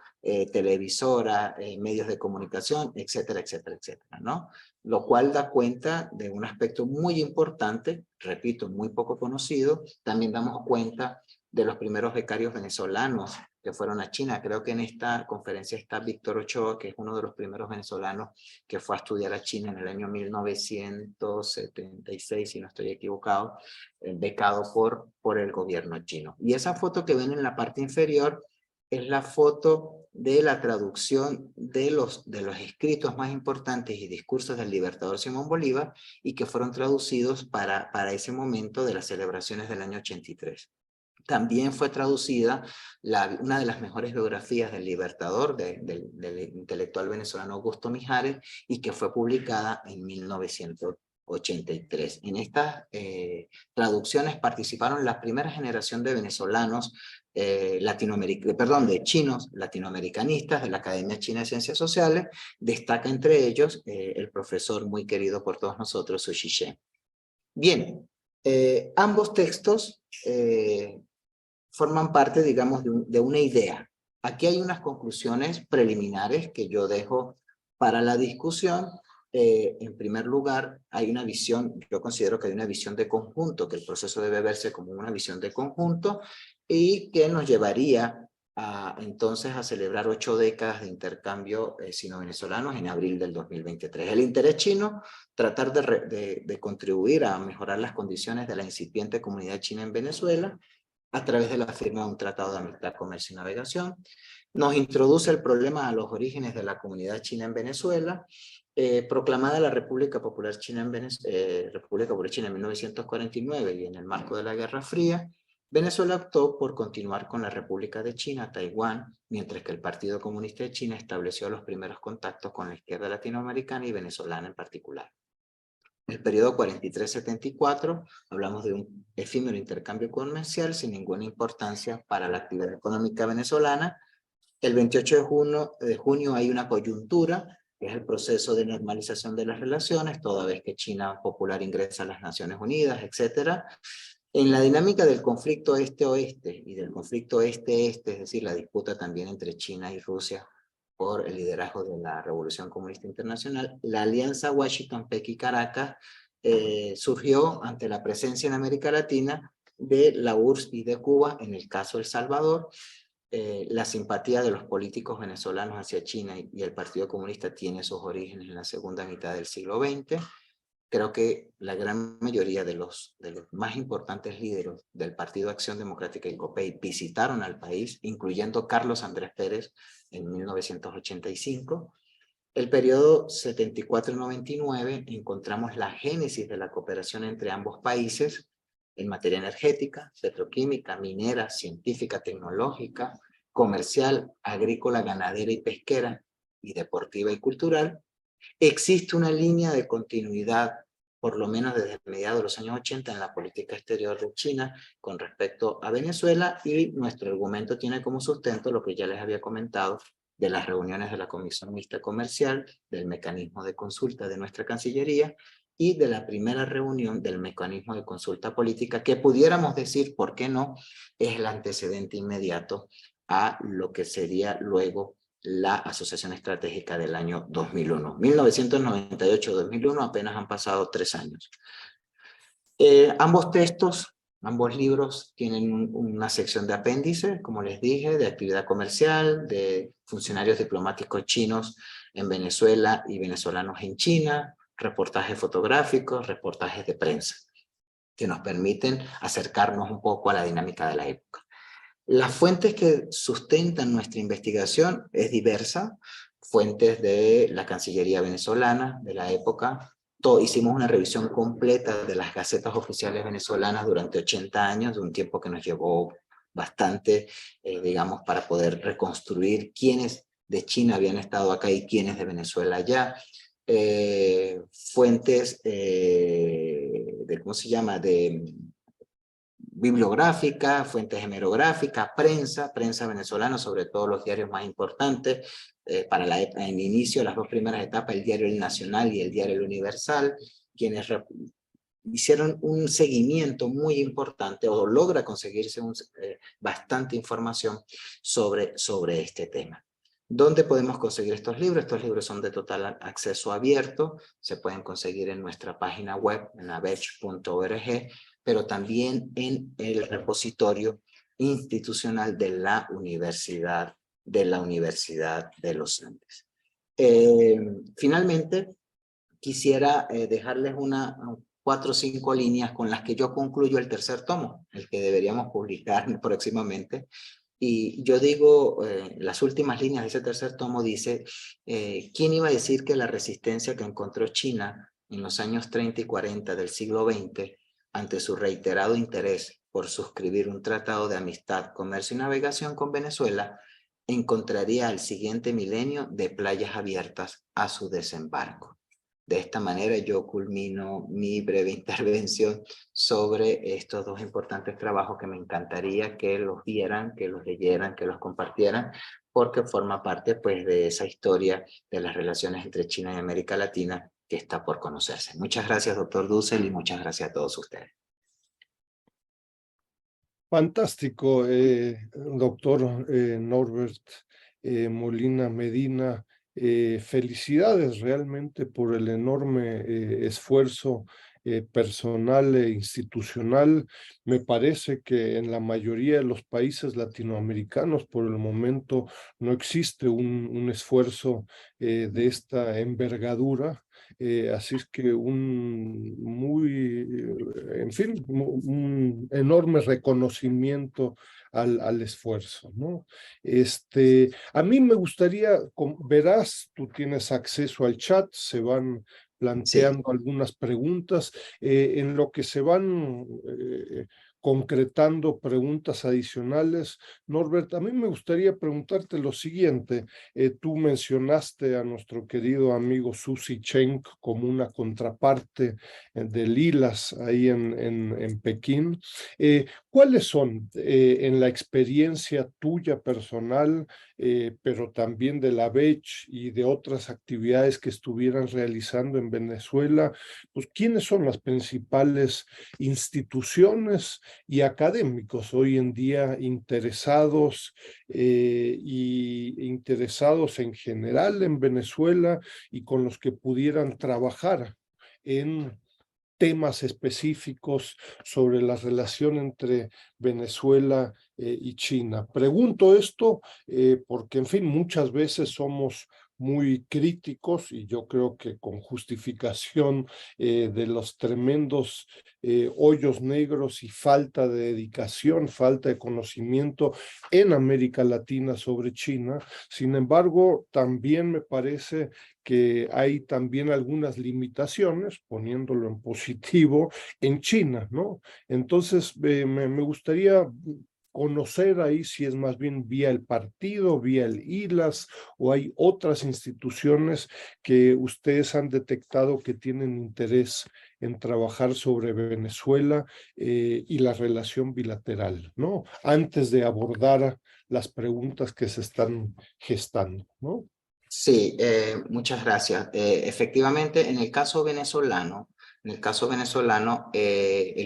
televisoras, medios de comunicación, etcétera, etcétera, etcétera, ¿no? Lo cual da cuenta de un aspecto muy importante, repito, muy poco conocido. También damos cuenta de los primeros becarios venezolanos que fueron a China. Creo que en esta conferencia está Víctor Ochoa, que es uno de los primeros venezolanos que fue a estudiar a China en el año 1976, si no estoy equivocado, becado por el gobierno chino. Y esa foto que ven en la parte inferior es la foto de la traducción de los escritos más importantes y discursos del libertador Simón Bolívar, y que fueron traducidos para ese momento de las celebraciones del año 83. También fue traducida una de las mejores biografías del Libertador, del intelectual venezolano Augusto Mijares, y que fue publicada en 1983. En estas traducciones participaron la primera generación de venezolanos, de chinos latinoamericanistas de la Academia China de Ciencias Sociales. Destaca entre ellos el profesor muy querido por todos nosotros, Su Zhishen. Bien, ambos textos forman parte, digamos, de una idea. Aquí hay unas conclusiones preliminares que yo dejo para la discusión. En primer lugar, hay una visión, yo considero que hay una visión de conjunto, que el proceso debe verse como una visión de conjunto y que nos llevaría entonces a celebrar 8 décadas de intercambio sino-venezolanos en abril del 2023. El interés chino, tratar de contribuir a mejorar las condiciones de la incipiente comunidad china en Venezuela, a través de la firma de un tratado de amistad, comercio y navegación. Nos introduce el problema a los orígenes de la comunidad china en Venezuela. Proclamada la República Popular China en 1949 y en el marco de la Guerra Fría, Venezuela optó por continuar con la República de China, Taiwán, mientras que el Partido Comunista de China estableció los primeros contactos con la izquierda latinoamericana y venezolana en particular. El periodo 43-74, hablamos de un efímero intercambio comercial sin ninguna importancia para la actividad económica venezolana. El 28 de junio hay una coyuntura, que es el proceso de normalización de las relaciones, toda vez que China Popular ingresa a las Naciones Unidas, etc. En la dinámica del conflicto este-oeste y del conflicto este-este, es decir, la disputa también entre China y Rusia por el liderazgo de la Revolución Comunista Internacional, la alianza Washington-Pekín-Caracas surgió ante la presencia en América Latina de la URSS y de Cuba, en el caso de El Salvador. La simpatía de los políticos venezolanos hacia China y el Partido Comunista tiene sus orígenes en la segunda mitad del siglo XX. Creo que la gran mayoría de los más importantes líderes del Partido Acción Democrática y COPEI visitaron al país, incluyendo Carlos Andrés Pérez en 1985. El periodo 74-99 encontramos la génesis de la cooperación entre ambos países en materia energética, petroquímica, minera, científica, tecnológica, comercial, agrícola, ganadera y pesquera, y deportiva y cultural. Existe una línea de continuidad, por lo menos desde mediados de los años 80, en la política exterior de China con respecto a Venezuela, y nuestro argumento tiene como sustento lo que ya les había comentado de las reuniones de la Comisión Mixta Comercial, del mecanismo de consulta de nuestra Cancillería y de la primera reunión del mecanismo de consulta política, que pudiéramos decir, ¿por qué no?, es el antecedente inmediato a lo que sería luego la Asociación Estratégica del año 2001. 1998-2001, apenas han pasado 3 años. Ambos textos, ambos libros tienen una sección de apéndice, como les dije, de actividad comercial, de funcionarios diplomáticos chinos en Venezuela y venezolanos en China, reportajes fotográficos, reportajes de prensa, que nos permiten acercarnos un poco a la dinámica de la época. Las fuentes que sustentan nuestra investigación es diversa, fuentes de la Cancillería venezolana de la época. Hicimos una revisión completa de las gacetas oficiales venezolanas durante 80 años, de un tiempo que nos llevó bastante, digamos, para poder reconstruir quiénes de China habían estado acá y quiénes de Venezuela allá. Fuentes ¿cómo se llama?, de bibliográfica, fuentes hemerográficas, prensa venezolana, sobre todo los diarios más importantes, para en inicio, las 2 primeras etapas, el diario El Nacional y el diario El Universal, quienes hicieron un seguimiento muy importante, o logra conseguirse bastante información sobre este tema. ¿Dónde podemos conseguir estos libros? Estos libros son de total acceso abierto, se pueden conseguir en nuestra página web, en abech.org, pero también en el repositorio institucional de la Universidad de los Andes. Finalmente, quisiera dejarles 4 o 5 líneas con las que yo concluyo el tercer tomo, el que deberíamos publicar próximamente. Y yo digo, las últimas líneas de ese tercer tomo dice, ¿quién iba a decir que la resistencia que encontró China en los años 30 y 40 del siglo XX ante su reiterado interés por suscribir un tratado de amistad, comercio y navegación con Venezuela, encontraría al siguiente milenio de playas abiertas a su desembarco. De esta manera yo culmino mi breve intervención sobre estos dos importantes trabajos que me encantaría que los vieran, que los leyeran, que los compartieran, porque forma parte pues de esa historia de las relaciones entre China y América Latina que está por conocerse. Muchas gracias, doctor Dussel, y muchas gracias a todos ustedes. Fantástico, doctor Norbert Molina Medina. Felicidades realmente por el enorme esfuerzo personal e institucional. Me parece que en la mayoría de los países latinoamericanos por el momento no existe un esfuerzo de esta envergadura. Así es que en fin, un enorme reconocimiento al esfuerzo, ¿no? A mí me gustaría, verás, tú tienes acceso al chat, se van Sí. planteando algunas preguntas, en lo que se van concretando preguntas adicionales. Norbert, a mí me gustaría preguntarte lo siguiente. Tú mencionaste a nuestro querido amigo Susi Cheng como una contraparte de Lilas ahí en Pekín. ¿Cuáles son, en la experiencia tuya personal, pero también de la BECH y de otras actividades que estuvieran realizando en Venezuela, pues quiénes son las principales instituciones y académicos hoy en día interesados y interesados en general en Venezuela y con los que pudieran trabajar en temas específicos sobre la relación entre Venezuela y China? Pregunto esto porque, en fin, muchas veces somos muy críticos y yo creo que con justificación de los tremendos hoyos negros y falta de dedicación, falta de conocimiento en América Latina sobre China. Sin embargo, también me parece que hay también algunas limitaciones, poniéndolo en positivo, en China, ¿no? Entonces, me gustaría conocer ahí si es más bien vía el partido, vía el ILAS, o hay otras instituciones que ustedes han detectado que tienen interés en trabajar sobre Venezuela y la relación bilateral, ¿no? Antes de abordar las preguntas que se están gestando, ¿no? Sí, muchas gracias. Efectivamente, en el caso venezolano, el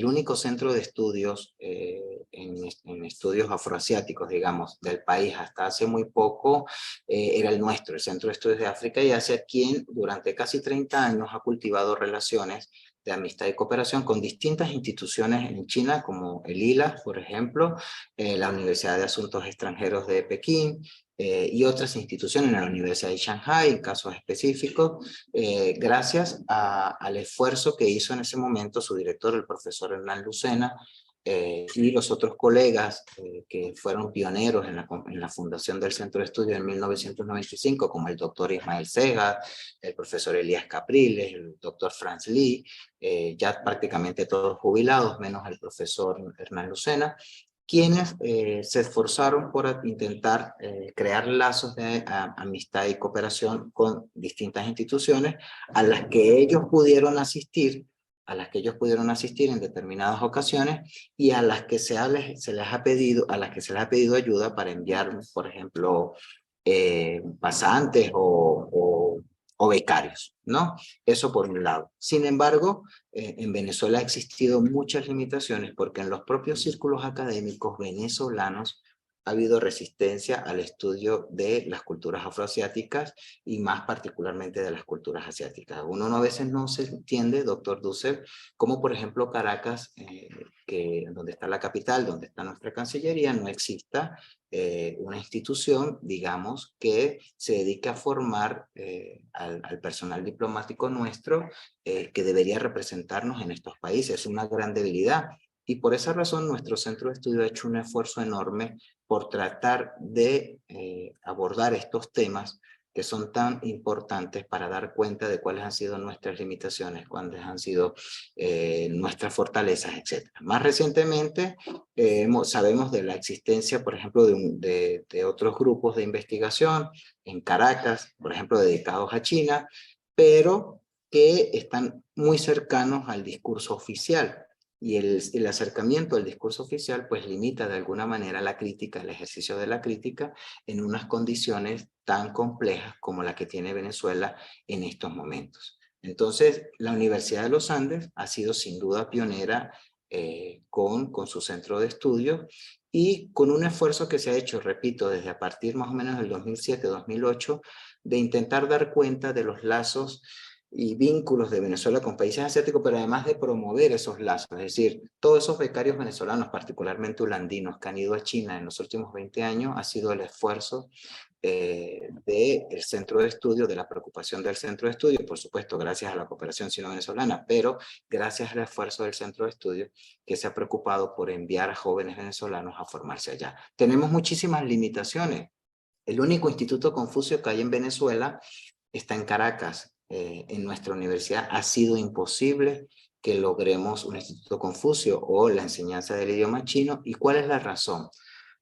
único centro de estudios en estudios afroasiáticos, digamos, del país hasta hace muy poco era el nuestro, el Centro de Estudios de África y Asia, quien durante casi 30 años ha cultivado relaciones de amistad y cooperación con distintas instituciones en China, como el ILA, por ejemplo, la Universidad de Asuntos Extranjeros de Pekín, y otras instituciones en la Universidad de Shanghai, en casos específicos, gracias al esfuerzo que hizo en ese momento su director, el profesor Hernán Lucena, y los otros colegas que fueron pioneros en la fundación del Centro de Estudio en 1995, como el doctor Ismael Sega, el profesor Elías Capriles, el doctor Franz Lee, ya prácticamente todos jubilados, menos el profesor Hernán Lucena, quienes se esforzaron por intentar crear lazos de amistad y cooperación con distintas instituciones a las que ellos pudieron asistir, en determinadas ocasiones y a las que se les ha pedido, ayuda para enviar, por ejemplo, pasantes o becarios, ¿no? Eso por un lado. Sin embargo, en Venezuela ha existido muchas limitaciones porque en los propios círculos académicos venezolanos ha habido resistencia al estudio de las culturas afroasiáticas y más particularmente de las culturas asiáticas. Uno a veces no se entiende, doctor Dussel, como por ejemplo Caracas, donde está la capital, donde está nuestra Cancillería, no exista una institución, digamos, que se dedica a formar al personal diplomático nuestro que debería representarnos en estos países. Es una gran debilidad. Y por esa razón nuestro centro de estudio ha hecho un esfuerzo enorme por tratar de abordar estos temas que son tan importantes para dar cuenta de cuáles han sido nuestras limitaciones, cuáles han sido nuestras fortalezas, etc. Más recientemente sabemos de la existencia, por ejemplo, de otros grupos de investigación en Caracas, por ejemplo, dedicados a China, pero que están muy cercanos al discurso oficial. Y el acercamiento al discurso oficial pues limita de alguna manera la crítica, el ejercicio de la crítica en unas condiciones tan complejas como la que tiene Venezuela en estos momentos. Entonces, la Universidad de los Andes ha sido sin duda pionera con su centro de estudio y con un esfuerzo que se ha hecho, repito, desde a partir más o menos del 2007-2008, de intentar dar cuenta de los lazos y vínculos de Venezuela con países asiáticos, pero además de promover esos lazos, es decir, todos esos becarios venezolanos, particularmente holandinos, que han ido a China en los últimos 20 años, ha sido el esfuerzo del centro de estudio, de la preocupación del centro de estudio, por supuesto, gracias a la cooperación sino-venezolana, pero gracias al esfuerzo del centro de estudio que se ha preocupado por enviar a jóvenes venezolanos a formarse allá. Tenemos muchísimas limitaciones. El único instituto Confucio que hay en Venezuela está en Caracas. En nuestra universidad ha sido imposible que logremos un instituto Confucio o la enseñanza del idioma chino. ¿Y cuál es la razón?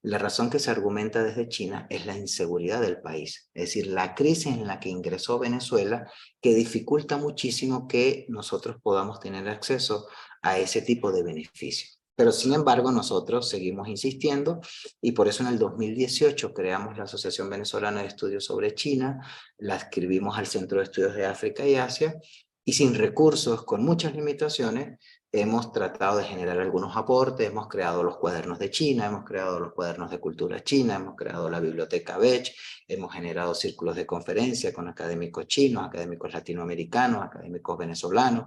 La razón que se argumenta desde China es la inseguridad del país, es decir, la crisis en la que ingresó Venezuela, que dificulta muchísimo que nosotros podamos tener acceso a ese tipo de beneficios. Pero sin embargo nosotros seguimos insistiendo y por eso en el 2018 creamos la Asociación Venezolana de Estudios sobre China, la escribimos al Centro de Estudios de África y Asia y sin recursos, con muchas limitaciones, hemos tratado de generar algunos aportes, hemos creado los cuadernos de China, hemos creado los cuadernos de cultura china, hemos creado la biblioteca Bech, hemos generado círculos de conferencia con académicos chinos, académicos latinoamericanos, académicos venezolanos.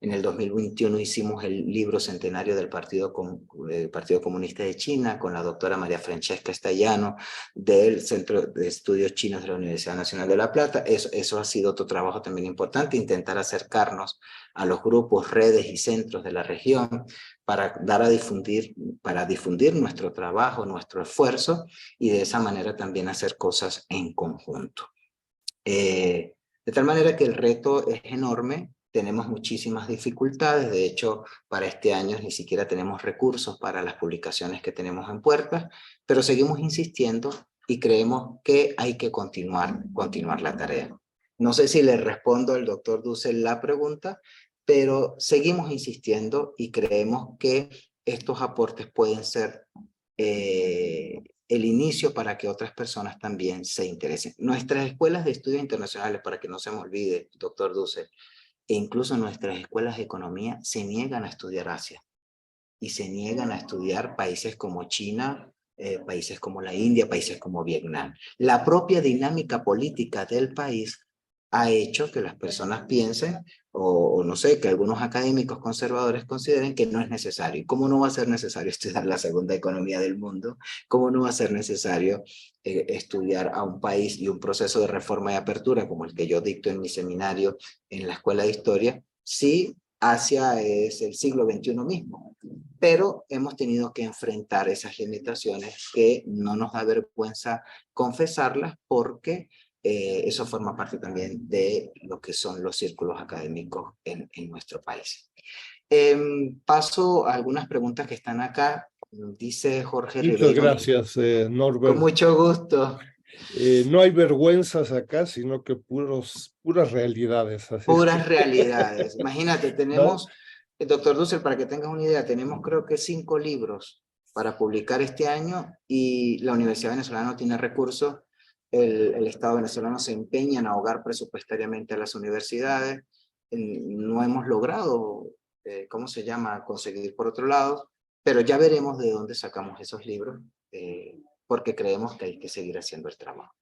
En el 2021 hicimos el libro centenario del Partido Comunista de China con la doctora María Francesca Estallano del Centro de Estudios Chinos de la Universidad Nacional de La Plata. Eso ha sido otro trabajo también importante, intentar acercarnos a los grupos, redes y centros de la región para difundir nuestro trabajo, nuestro esfuerzo y de esa manera también hacer cosas en conjunto. De tal manera que el reto es enorme, tenemos muchísimas dificultades, de hecho para este año ni siquiera tenemos recursos para las publicaciones que tenemos en puerta, pero seguimos insistiendo y creemos que hay que continuar la tarea. No sé si le respondo al doctor Dussel la pregunta, pero seguimos insistiendo y creemos que estos aportes pueden ser el inicio para que otras personas también se interesen. Nuestras escuelas de estudios internacionales, para que no se me olvide, doctor Dussel, e incluso nuestras escuelas de economía se niegan a estudiar Asia y se niegan a estudiar países como China, países como la India, países como Vietnam. La propia dinámica política del país ha hecho que las personas piensen, o no sé, que algunos académicos conservadores consideren que no es necesario. ¿Cómo no va a ser necesario estudiar la segunda economía del mundo? ¿Cómo no va a ser necesario estudiar a un país y un proceso de reforma y apertura como el que yo dicto en mi seminario en la Escuela de Historia? Sí, Asia es el siglo XXI mismo, pero hemos tenido que enfrentar esas limitaciones que no nos da vergüenza confesarlas porque eso forma parte también de lo que son los círculos académicos en nuestro país. Paso a algunas preguntas que están acá. Dice Jorge Muchas Ribeiro. gracias, Con Norbert. mucho gusto. No hay vergüenzas acá, sino que puras realidades. Así es Puras realidades. Imagínate, ¿no? tenemos, doctor Dussel, para que tengas una idea, tenemos creo que 5 libros para publicar este año y la Universidad Venezolana no tiene recursos. El Estado venezolano se empeña en ahogar presupuestariamente a las universidades. No hemos logrado, ¿cómo se llama?, conseguir por otro lado, pero ya veremos de dónde sacamos esos libros, porque creemos que hay que seguir haciendo el trabajo.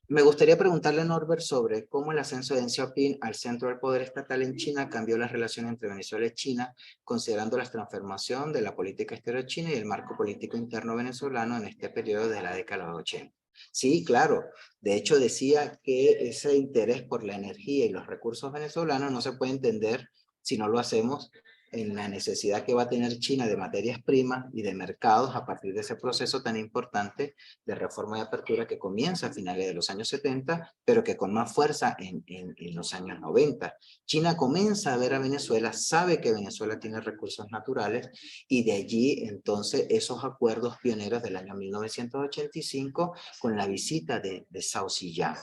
Me gustaría preguntarle a Norbert sobre cómo el ascenso de Deng Xiaoping al centro del poder estatal en China cambió la relación entre Venezuela y China, considerando la transformación de la política exterior china y el marco político interno venezolano en este periodo de la década de los 80. Sí, claro. De hecho, decía que ese interés por la energía y los recursos venezolanos no se puede entender si no lo hacemos en la necesidad que va a tener China de materias primas y de mercados a partir de ese proceso tan importante de reforma y apertura que comienza a finales de los años 70, pero que con más fuerza en los años 90. China comienza a ver a Venezuela, sabe que Venezuela tiene recursos naturales, y de allí entonces esos acuerdos pioneros del año 1985 con la visita de Zhao Ziyang.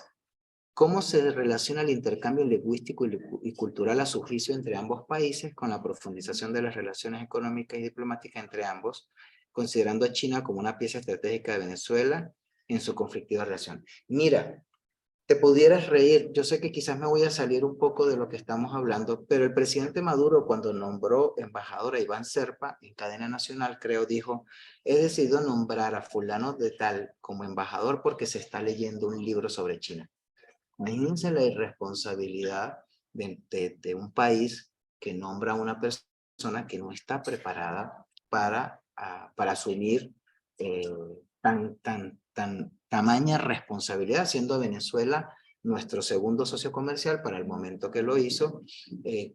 ¿Cómo se relaciona el intercambio lingüístico y cultural a su juicio entre ambos países con la profundización de las relaciones económicas y diplomáticas entre ambos, considerando a China como una pieza estratégica de Venezuela en su conflictiva relación? Mira, te pudieras reír, yo sé que quizás me voy a salir un poco de lo que estamos hablando, pero el presidente Maduro, cuando nombró embajador a Iván Serpa en cadena nacional, creo, dijo: he decidido nombrar a fulano de tal como embajador porque se está leyendo un libro sobre China. Imagínense la irresponsabilidad de un país que nombra a una persona que no está preparada para asumir tamaña responsabilidad, siendo Venezuela nuestro segundo socio comercial para el momento que lo hizo.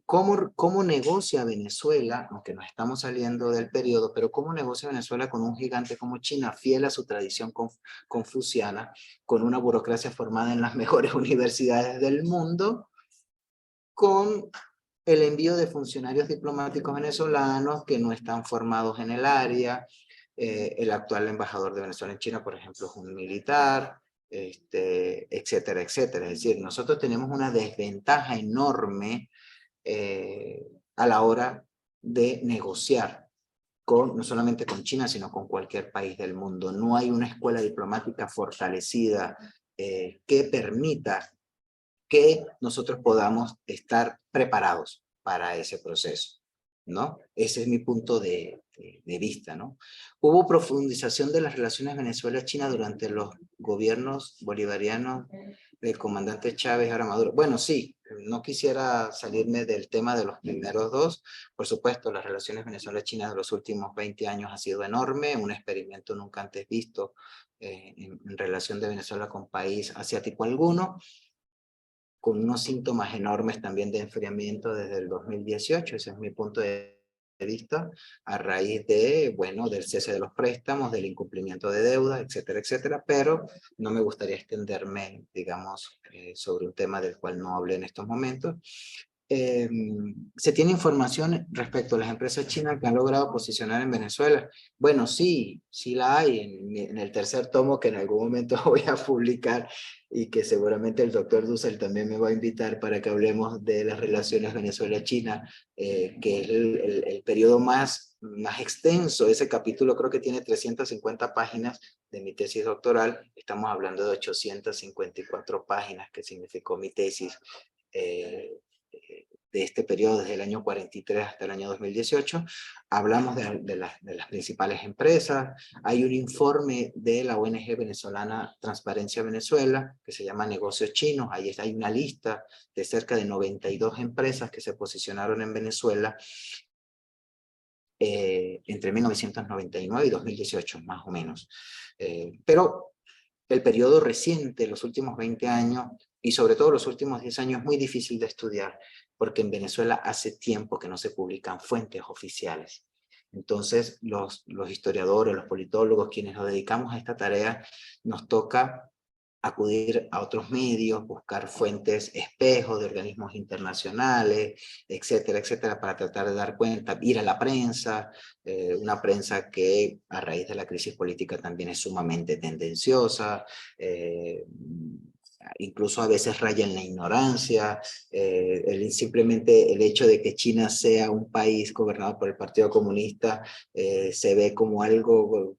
¿Cómo negocia Venezuela, aunque nos estamos saliendo del periodo, pero cómo negocia Venezuela con un gigante como China, fiel a su tradición confuciana, con una burocracia formada en las mejores universidades del mundo, con el envío de funcionarios diplomáticos venezolanos que no están formados en el área? El actual embajador de Venezuela en China, por ejemplo, es un militar, etcétera, etcétera. Es decir, nosotros tenemos una desventaja enorme a la hora de negociar no solamente con China, sino con cualquier país del mundo. No hay una escuela diplomática fortalecida que permita que nosotros podamos estar preparados para ese proceso, ¿no? Ese es mi punto de vista, ¿no? Hubo profundización de las relaciones Venezuela-China durante los gobiernos bolivarianos del comandante Chávez, ahora Maduro. Bueno, sí, no quisiera salirme del tema de los primeros dos. Por supuesto, las relaciones Venezuela-China de los últimos 20 años ha sido enorme, un experimento nunca antes visto en relación de Venezuela con país asiático alguno, con unos síntomas enormes también de enfriamiento desde el 2018, ese es mi punto de vista, a raíz de, bueno, del cese de los préstamos, del incumplimiento de deuda, etcétera, etcétera, pero no me gustaría extenderme, digamos, sobre un tema del cual no hablé en estos momentos. ¿Se tiene información respecto a las empresas chinas que han logrado posicionar en Venezuela? Bueno, sí, sí la hay en el tercer tomo que en algún momento voy a publicar y que seguramente el doctor Dussel también me va a invitar para que hablemos de las relaciones Venezuela-China, que es el periodo más extenso. Ese capítulo creo que tiene 350 páginas de mi tesis doctoral. Estamos hablando de 854 páginas que significó mi tesis de este periodo desde el año 43 hasta el año 2018. Hablamos de las principales empresas. Hay un informe de la ONG venezolana Transparencia Venezuela que se llama Negocios Chinos. Ahí hay una lista de cerca de 92 empresas que se posicionaron en Venezuela entre 1999 y 2018, más o menos. Pero el periodo reciente, los últimos 20 años, y sobre todo los últimos 10 años, es muy difícil de estudiar, porque en Venezuela hace tiempo que no se publican fuentes oficiales. Entonces, los historiadores, los politólogos, quienes nos dedicamos a esta tarea, nos toca acudir a otros medios, buscar fuentes espejos de organismos internacionales, etcétera, etcétera, para tratar de dar cuenta, ir a la prensa, una prensa que a raíz de la crisis política también es sumamente tendenciosa, incluso a veces raya en la ignorancia, simplemente el hecho de que China sea un país gobernado por el Partido Comunista se ve como algo,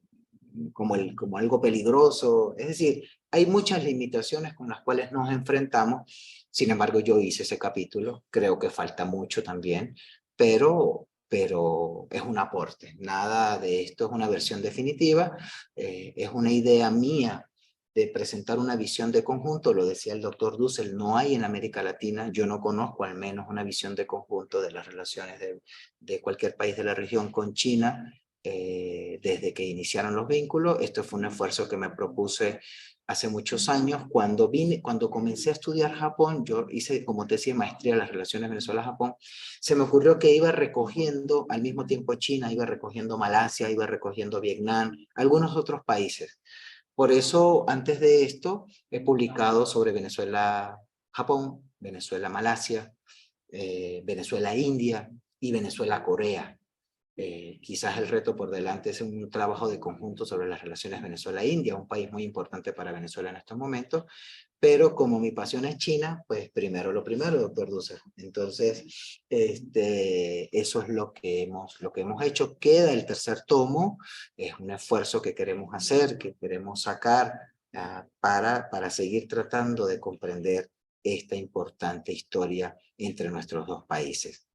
como algo peligroso. Es decir, hay muchas limitaciones con las cuales nos enfrentamos. Sin embargo, yo hice ese capítulo, creo que falta mucho también, pero es un aporte. Nada de esto es una versión definitiva, es una idea mía de presentar una visión de conjunto. Lo decía el doctor Dussel, no hay en América Latina, yo no conozco al menos una visión de conjunto de las relaciones de cualquier país de la región con China, desde que iniciaron los vínculos. Esto fue un esfuerzo que me propuse hace muchos años, cuando comencé a estudiar Japón, yo hice, como te decía, maestría en las relaciones Venezuela-Japón, se me ocurrió que iba recogiendo, al mismo tiempo China, iba recogiendo Malasia, iba recogiendo Vietnam, algunos otros países. Por eso, antes de esto, he publicado sobre Venezuela-Japón, Venezuela-Malasia, Venezuela-India y Venezuela-Corea. Quizás el reto por delante es un trabajo de conjunto sobre las relaciones Venezuela-India, un país muy importante para Venezuela en estos momentos, pero como mi pasión es China, pues primero lo primero, doctor Dussel. Entonces, eso es lo que hemos hecho. Queda el tercer tomo, es un esfuerzo que queremos hacer, que queremos sacar para seguir tratando de comprender esta importante historia entre nuestros dos países.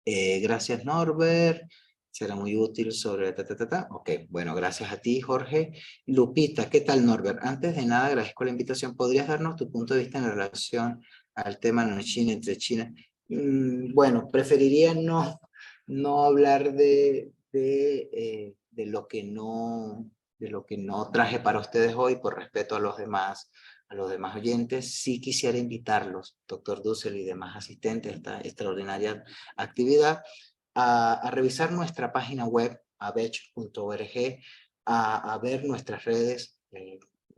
Gracias, Norbert. Será muy útil sobre Ok, bueno, gracias a ti, Jorge. Lupita, ¿qué tal, Norbert? Antes de nada, agradezco la invitación. ¿Podrías darnos tu punto de vista en relación al tema China entre China? Bueno, preferiría no hablar de lo que no traje para ustedes hoy por respeto a los demás oyentes. Sí quisiera invitarlos, doctor Dussel y demás asistentes, a esta extraordinaria actividad, a revisar nuestra página web, abech.org, a ver nuestras redes.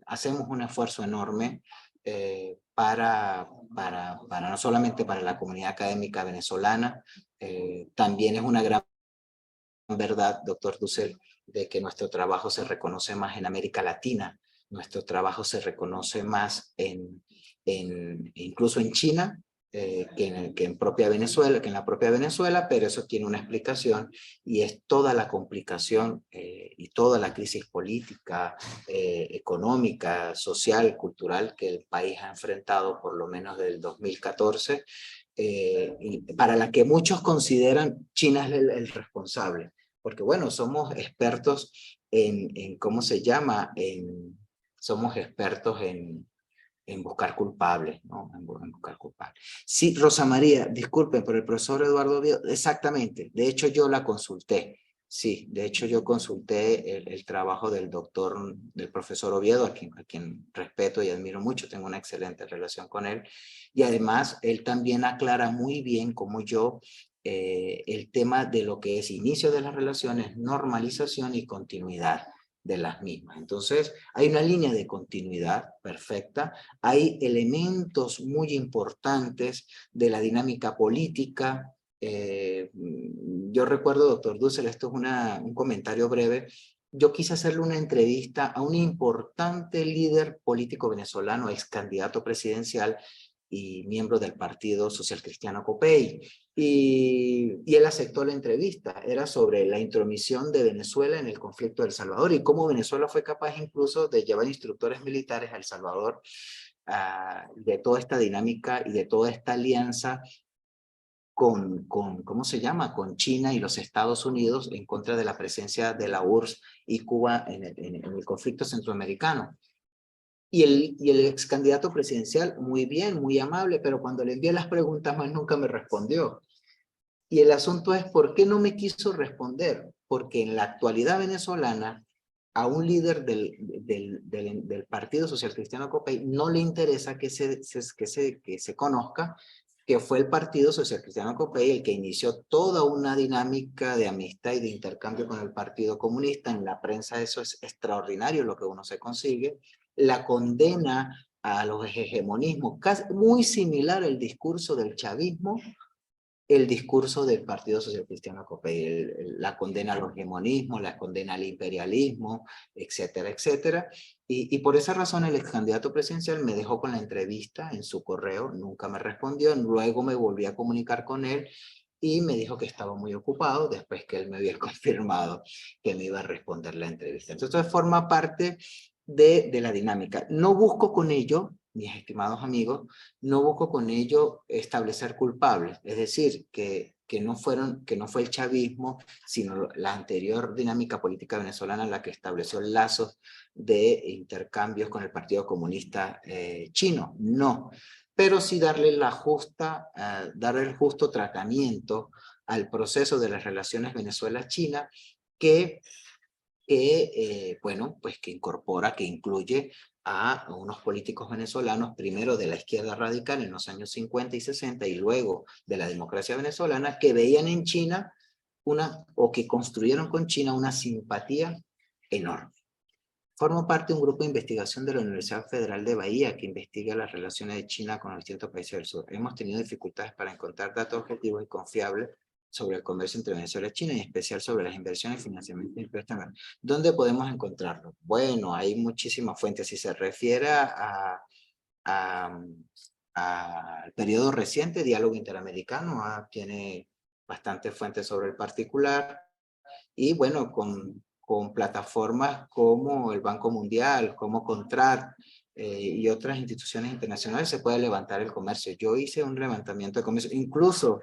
Hacemos un esfuerzo enorme para no solamente para la comunidad académica venezolana, también es una gran verdad, doctor Dussel, de que nuestro trabajo se reconoce más en América Latina, nuestro trabajo se reconoce más incluso en China, que en propia Venezuela, que en la propia Venezuela, pero eso tiene una explicación y es toda la complicación y toda la crisis política, económica, social, cultural que el país ha enfrentado por lo menos desde el 2014, para la que muchos consideran China es el responsable. Porque bueno, somos expertos ¿cómo se llama? Somos expertos en buscar culpables, ¿no? En buscar culpables. Sí, Rosa María, disculpen, pero el profesor Eduardo Oviedo, exactamente, de hecho yo la consulté, sí, de hecho yo consulté el trabajo del profesor Oviedo, a quien respeto y admiro mucho, tengo una excelente relación con él, y además él también aclara muy bien como yo el tema de lo que es inicio de las relaciones, normalización y continuidad de las mismas. Entonces, hay una línea de continuidad perfecta, hay elementos muy importantes de la dinámica política. Yo recuerdo, doctor Dussel, esto es un comentario breve, yo quise hacerle una entrevista a un importante líder político venezolano, ex candidato presidencial y miembro del Partido Social Cristiano COPEI. Y él aceptó la entrevista. Era sobre la intromisión de Venezuela en el conflicto de El Salvador y cómo Venezuela fue capaz incluso de llevar instructores militares a El Salvador, de toda esta dinámica y de toda esta alianza ¿cómo se llama? Con China y los Estados Unidos en contra de la presencia de la URSS y Cuba en el conflicto centroamericano. Y el ex candidato presidencial, muy bien, muy amable, pero cuando le envié las preguntas más nunca me respondió. Y el asunto es, ¿por qué no me quiso responder? Porque en la actualidad venezolana, a un líder del Partido Social Cristiano COPEI no le interesa que se conozca que fue el Partido Social Cristiano COPEI el que inició toda una dinámica de amistad y de intercambio con el Partido Comunista. En la prensa eso es extraordinario lo que uno se consigue. La condena a los hegemonismos, muy similar al discurso del chavismo, el discurso del Partido Social Cristiano COPEI, la condena al hegemonismo, la condena al imperialismo, etcétera, etcétera. Y por esa razón el ex candidato presidencial me dejó con la entrevista en su correo, nunca me respondió, luego me volví a comunicar con él y me dijo que estaba muy ocupado después que él me había confirmado que me iba a responder la entrevista. Entonces forma parte de la dinámica. No busco con ello, mis estimados amigos, no busco con ello establecer culpables, es decir, que no fue el chavismo, sino la anterior dinámica política venezolana la que estableció lazos de intercambios con el Partido Comunista Chino, no, pero sí darle darle el justo tratamiento al proceso de las relaciones Venezuela-China bueno, pues que incorpora, que incluye a unos políticos venezolanos, primero de la izquierda radical en los años 50 y 60, y luego de la democracia venezolana, que veían en China o que construyeron con China una simpatía enorme. Formo parte de un grupo de investigación de la Universidad Federal de Bahía que investiga las relaciones de China con los distintos países del sur. Hemos tenido dificultades para encontrar datos objetivos y confiables sobre el comercio entre Venezuela y China, y en especial sobre las inversiones, financiamiento y préstamos. ¿Dónde podemos encontrarlo? Bueno, hay muchísimas fuentes. Si se refiere al periodo reciente, Diálogo Interamericano tiene bastantes fuentes sobre el particular, y bueno, con plataformas como el Banco Mundial, como Contrat y otras instituciones internacionales se puede levantar el comercio. Yo hice un levantamiento de comercio, incluso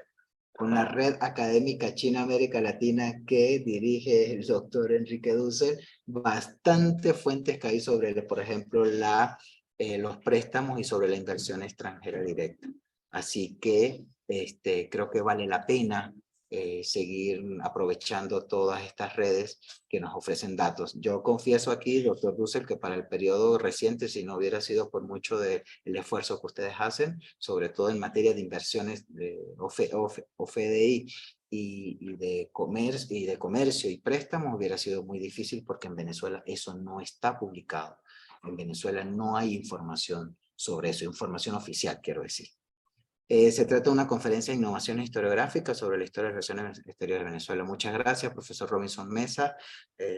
con la red académica China-América Latina que dirige el doctor Enrique Dussel, bastante fuentes que hay sobre, por ejemplo, los préstamos y sobre la inversión extranjera directa. Así que creo que vale la pena seguir aprovechando todas estas redes que nos ofrecen datos. Yo confieso aquí, doctor Dussel, que para el periodo reciente, si no hubiera sido por mucho del esfuerzo que ustedes hacen, sobre todo en materia de inversiones de OFDI y de comercio y préstamos, hubiera sido muy difícil, porque en Venezuela eso no está publicado. En Venezuela no hay información sobre eso, información oficial, quiero decir. Se trata de una conferencia de innovación historiográfica sobre la historia de las relaciones exteriores de Venezuela. Muchas gracias, profesor Robinson Mesa,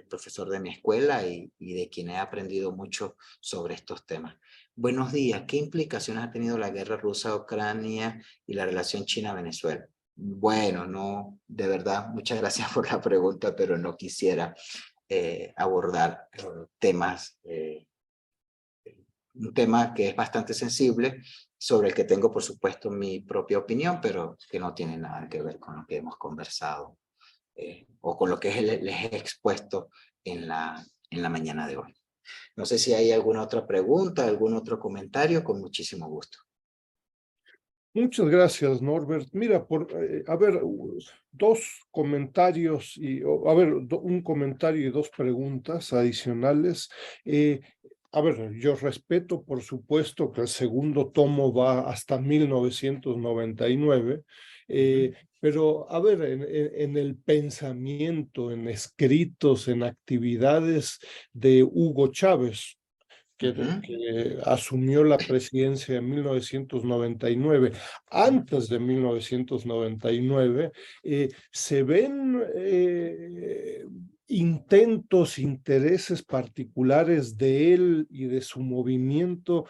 profesor de mi escuela y de quien he aprendido mucho sobre estos temas. Buenos días. ¿Qué implicaciones ha tenido la guerra rusa-Ucrania y la relación China-Venezuela? Bueno, no, de verdad, muchas gracias por la pregunta, pero no quisiera abordar temas un tema que es bastante sensible, sobre el que tengo, por supuesto, mi propia opinión, pero que no tiene nada que ver con lo que hemos conversado o con lo que les he expuesto en la mañana de hoy. No sé si hay alguna otra pregunta, algún otro comentario, con muchísimo gusto. Muchas gracias, Norbert. Mira, a ver, dos comentarios un comentario y dos preguntas adicionales. A ver, yo respeto, por supuesto, que el segundo tomo va hasta 1999, pero a ver, en el pensamiento, en escritos, en actividades de Hugo Chávez, que asumió la presidencia en 1999. Antes de 1999, se ven intentos, intereses particulares de él y de su movimiento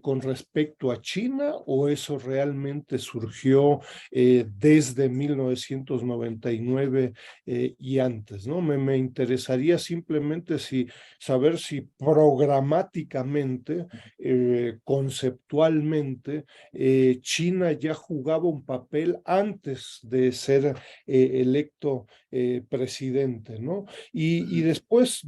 con respecto a China, o eso realmente surgió desde 1999 y antes, ¿no? Me interesaría simplemente saber si programáticamente, conceptualmente, China ya jugaba un papel antes de ser electo presidente, ¿no? Y después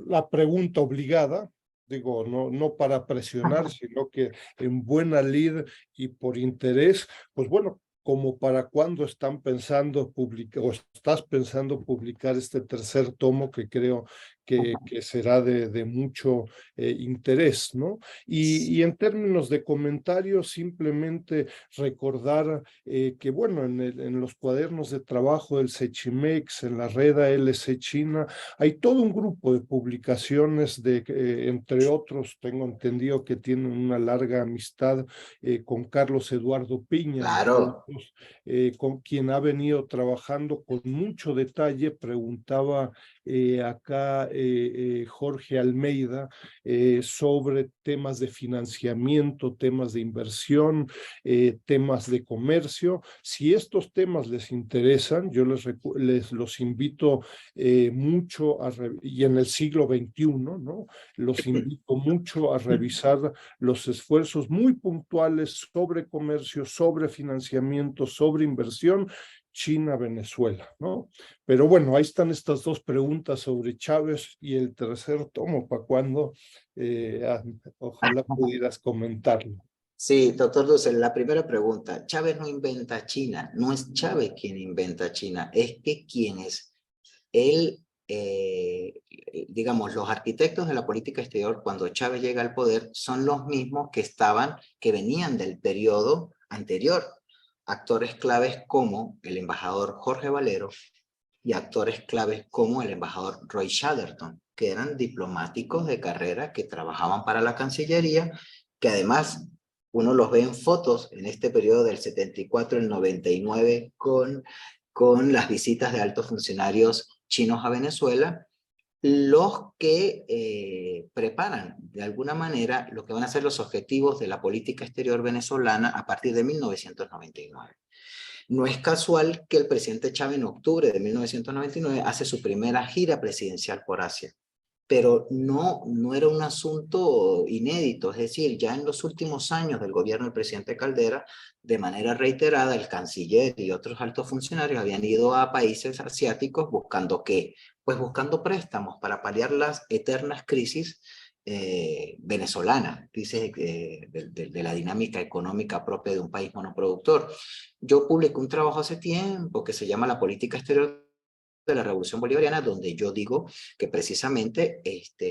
la pregunta obligada, digo, no para presionar, sino que en buena lid y por interés, pues bueno, como para cuándo están pensando publicar, o estás pensando publicar este tercer tomo, que creo que será de mucho interés, ¿no? Y en términos de comentarios, simplemente recordar que, bueno, en los cuadernos de trabajo del Sechimex, en la red ALC China, hay todo un grupo de publicaciones entre otros, tengo entendido que tienen una larga amistad con Carlos Eduardo Piña, entre Claro. otros, con quien ha venido trabajando con mucho detalle. Preguntaba acá Jorge Almeida sobre temas de financiamiento, temas de inversión, temas de comercio. Si estos temas les interesan, yo les los invito mucho y en el siglo XXI, ¿no? Los invito mucho a revisar los esfuerzos muy puntuales sobre comercio, sobre financiamiento, sobre inversión, China-Venezuela, ¿no? Pero bueno, ahí están estas dos preguntas sobre Chávez, y el tercer tomo, ¿para cuándo? Ojalá pudieras comentarlo. Sí, doctor Dussel, la primera pregunta. Chávez no inventa China, no es Chávez quien inventa China, es que él digamos, los arquitectos de la política exterior cuando Chávez llega al poder son los mismos que venían del periodo anterior. Actores claves como el embajador Jorge Valero y actores claves como el embajador Roy Chatterton, que eran diplomáticos de carrera que trabajaban para la Cancillería, que además uno los ve en fotos en este periodo del 74 al 99 con las visitas de altos funcionarios chinos a Venezuela, los que preparan de alguna manera lo que van a ser los objetivos de la política exterior venezolana a partir de 1999. No es casual que el presidente Chávez en octubre de 1999 hace su primera gira presidencial por Asia, pero no era un asunto inédito, es decir, ya en los últimos años del gobierno del presidente Caldera, de manera reiterada, el canciller y otros altos funcionarios habían ido a países asiáticos buscando ¿qué? Pues buscando préstamos para paliar las eternas crisis venezolana, crisis de la dinámica económica propia de un país monoproductor. Yo publiqué un trabajo hace tiempo que se llama La política exterior de la Revolución Bolivariana, donde yo digo que precisamente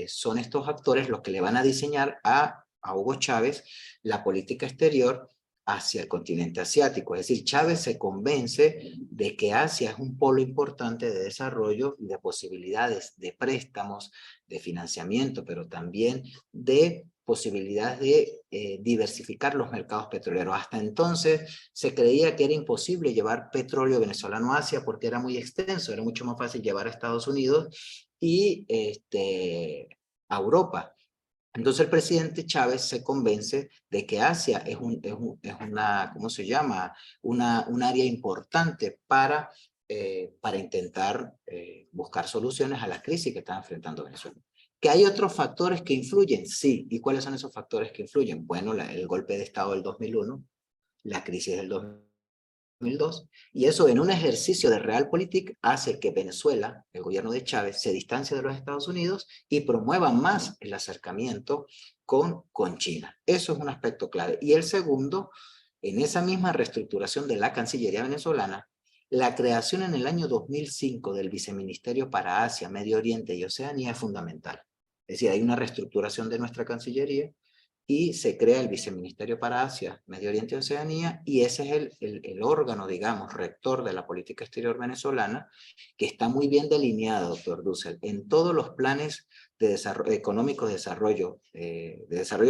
son estos actores los que le van a diseñar a Hugo Chávez la política exterior hacia el continente asiático. Es decir, Chávez se convence de que Asia es un polo importante de desarrollo y de posibilidades de préstamos, de financiamiento, pero también de posibilidades de diversificar los mercados petroleros. Hasta entonces se creía que era imposible llevar petróleo venezolano a Asia porque era muy extenso, era mucho más fácil llevar a Estados Unidos y a Europa. Entonces el presidente Chávez se convence de que Asia es una, ¿cómo se llama? Un área importante para intentar buscar soluciones a la crisis que está enfrentando Venezuela. ¿Que hay otros factores que influyen? Sí. ¿Y cuáles son esos factores que influyen? Bueno, el golpe de Estado del 2001, la crisis del 2002, y eso en un ejercicio de realpolitik hace que Venezuela, el gobierno de Chávez, se distancie de los Estados Unidos y promueva más el acercamiento con China. Eso es un aspecto clave. Y el segundo, en esa misma reestructuración de la Cancillería venezolana, la creación en el año 2005 del Viceministerio para Asia, Medio Oriente y Oceanía es fundamental. Es decir, hay una reestructuración de nuestra Cancillería y se crea el Viceministerio para Asia, Medio Oriente y Oceanía, y ese es el órgano, digamos, rector de la política exterior venezolana, que está muy bien delineado, doctor Dussel, en todos los planes de desarrollo económico, de desarrollo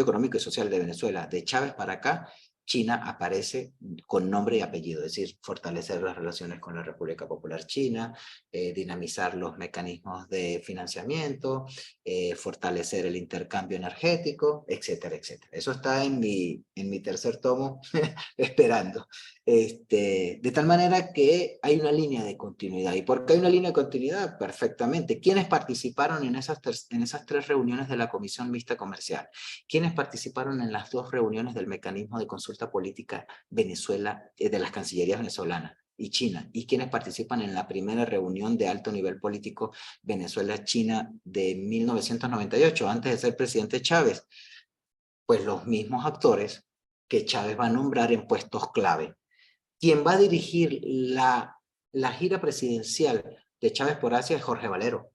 económico y social de Venezuela, de Chávez para acá. China aparece con nombre y apellido, es decir, fortalecer las relaciones con la República Popular China, dinamizar los mecanismos de financiamiento, fortalecer el intercambio energético, etcétera, etcétera. Eso está en mi tercer tomo, esperando. De tal manera que hay una línea de continuidad. ¿Y por qué hay una línea de continuidad? Perfectamente. ¿Quiénes participaron en esas tres reuniones de la Comisión Mixta Comercial? ¿Quiénes participaron en las 2 reuniones del mecanismo de consulta política Venezuela, de las cancillerías venezolanas y China? ¿Y quiénes participan en la primera reunión de alto nivel político Venezuela-China de 1998, antes de ser presidente Chávez? Pues los mismos actores que Chávez va a nombrar en puestos clave. Quien va a dirigir la gira presidencial de Chávez por Asia es Jorge Valero.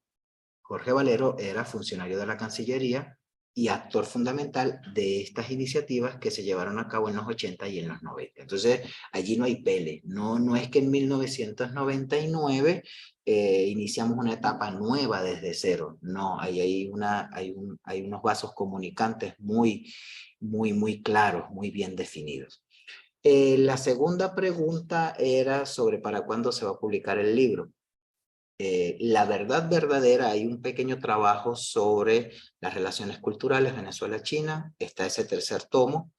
Jorge Valero era funcionario de la Cancillería y actor fundamental de estas iniciativas que se llevaron a cabo en los 80 y en los 90. Entonces, allí no hay pele. No es que en 1999 iniciamos una etapa nueva desde cero. No, hay unos vasos comunicantes muy claros, muy bien definidos. La segunda pregunta era sobre para cuándo se va a publicar el libro. La verdad verdadera, hay un pequeño trabajo sobre las relaciones culturales Venezuela-China, está ese tercer tomo.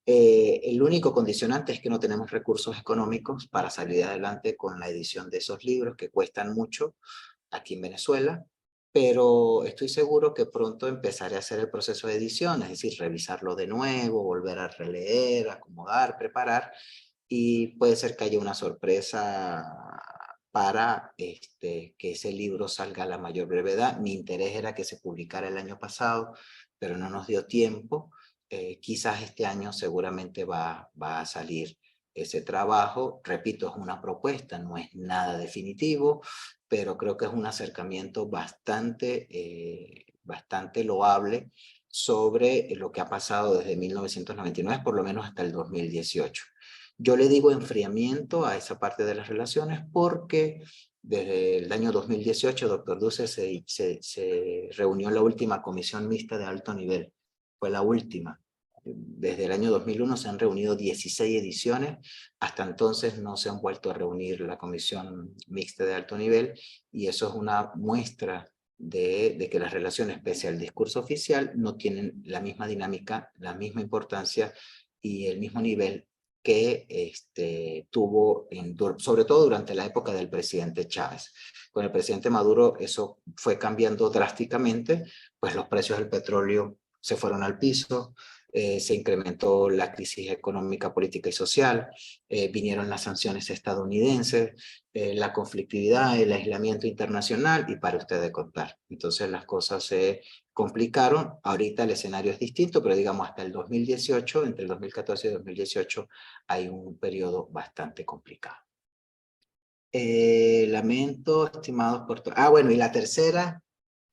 El único condicionante es que no tenemos recursos económicos para salir adelante con la edición de esos libros que cuestan mucho aquí en Venezuela, pero estoy seguro que pronto empezaré a hacer el proceso de edición, es decir, revisarlo de nuevo, volver a releer, acomodar, preparar, y puede ser que haya una sorpresa para que ese libro salga a la mayor brevedad. Mi interés era que se publicara el año pasado, pero no nos dio tiempo. Quizás este año seguramente va a salir ese trabajo. Repito, es una propuesta, no es nada definitivo. pero creo que es un acercamiento bastante loable sobre lo que ha pasado desde 1999, por lo menos hasta el 2018. Yo le digo enfriamiento a esa parte de las relaciones porque desde el año 2018, doctor Duce, se reunió la última comisión mixta de alto nivel. Fue la última. Desde el año 2001 se han reunido 16 ediciones. Hasta entonces no se han vuelto a reunir la comisión mixta de alto nivel, y eso es una muestra de que las relaciones, pese al discurso oficial, no tienen la misma dinámica, la misma importancia y el mismo nivel que tuvo, sobre todo durante la época del presidente Chávez. Con el presidente Maduro eso fue cambiando drásticamente, pues los precios del petróleo se fueron al piso, se incrementó la crisis económica, política y social, vinieron las sanciones estadounidenses, la conflictividad, el aislamiento internacional, y para usted de contar. Entonces las cosas se complicaron. Ahorita el escenario es distinto, pero digamos hasta el 2018, entre el 2014 y 2018, hay un periodo bastante complicado. Lamento, estimados por... bueno, y la tercera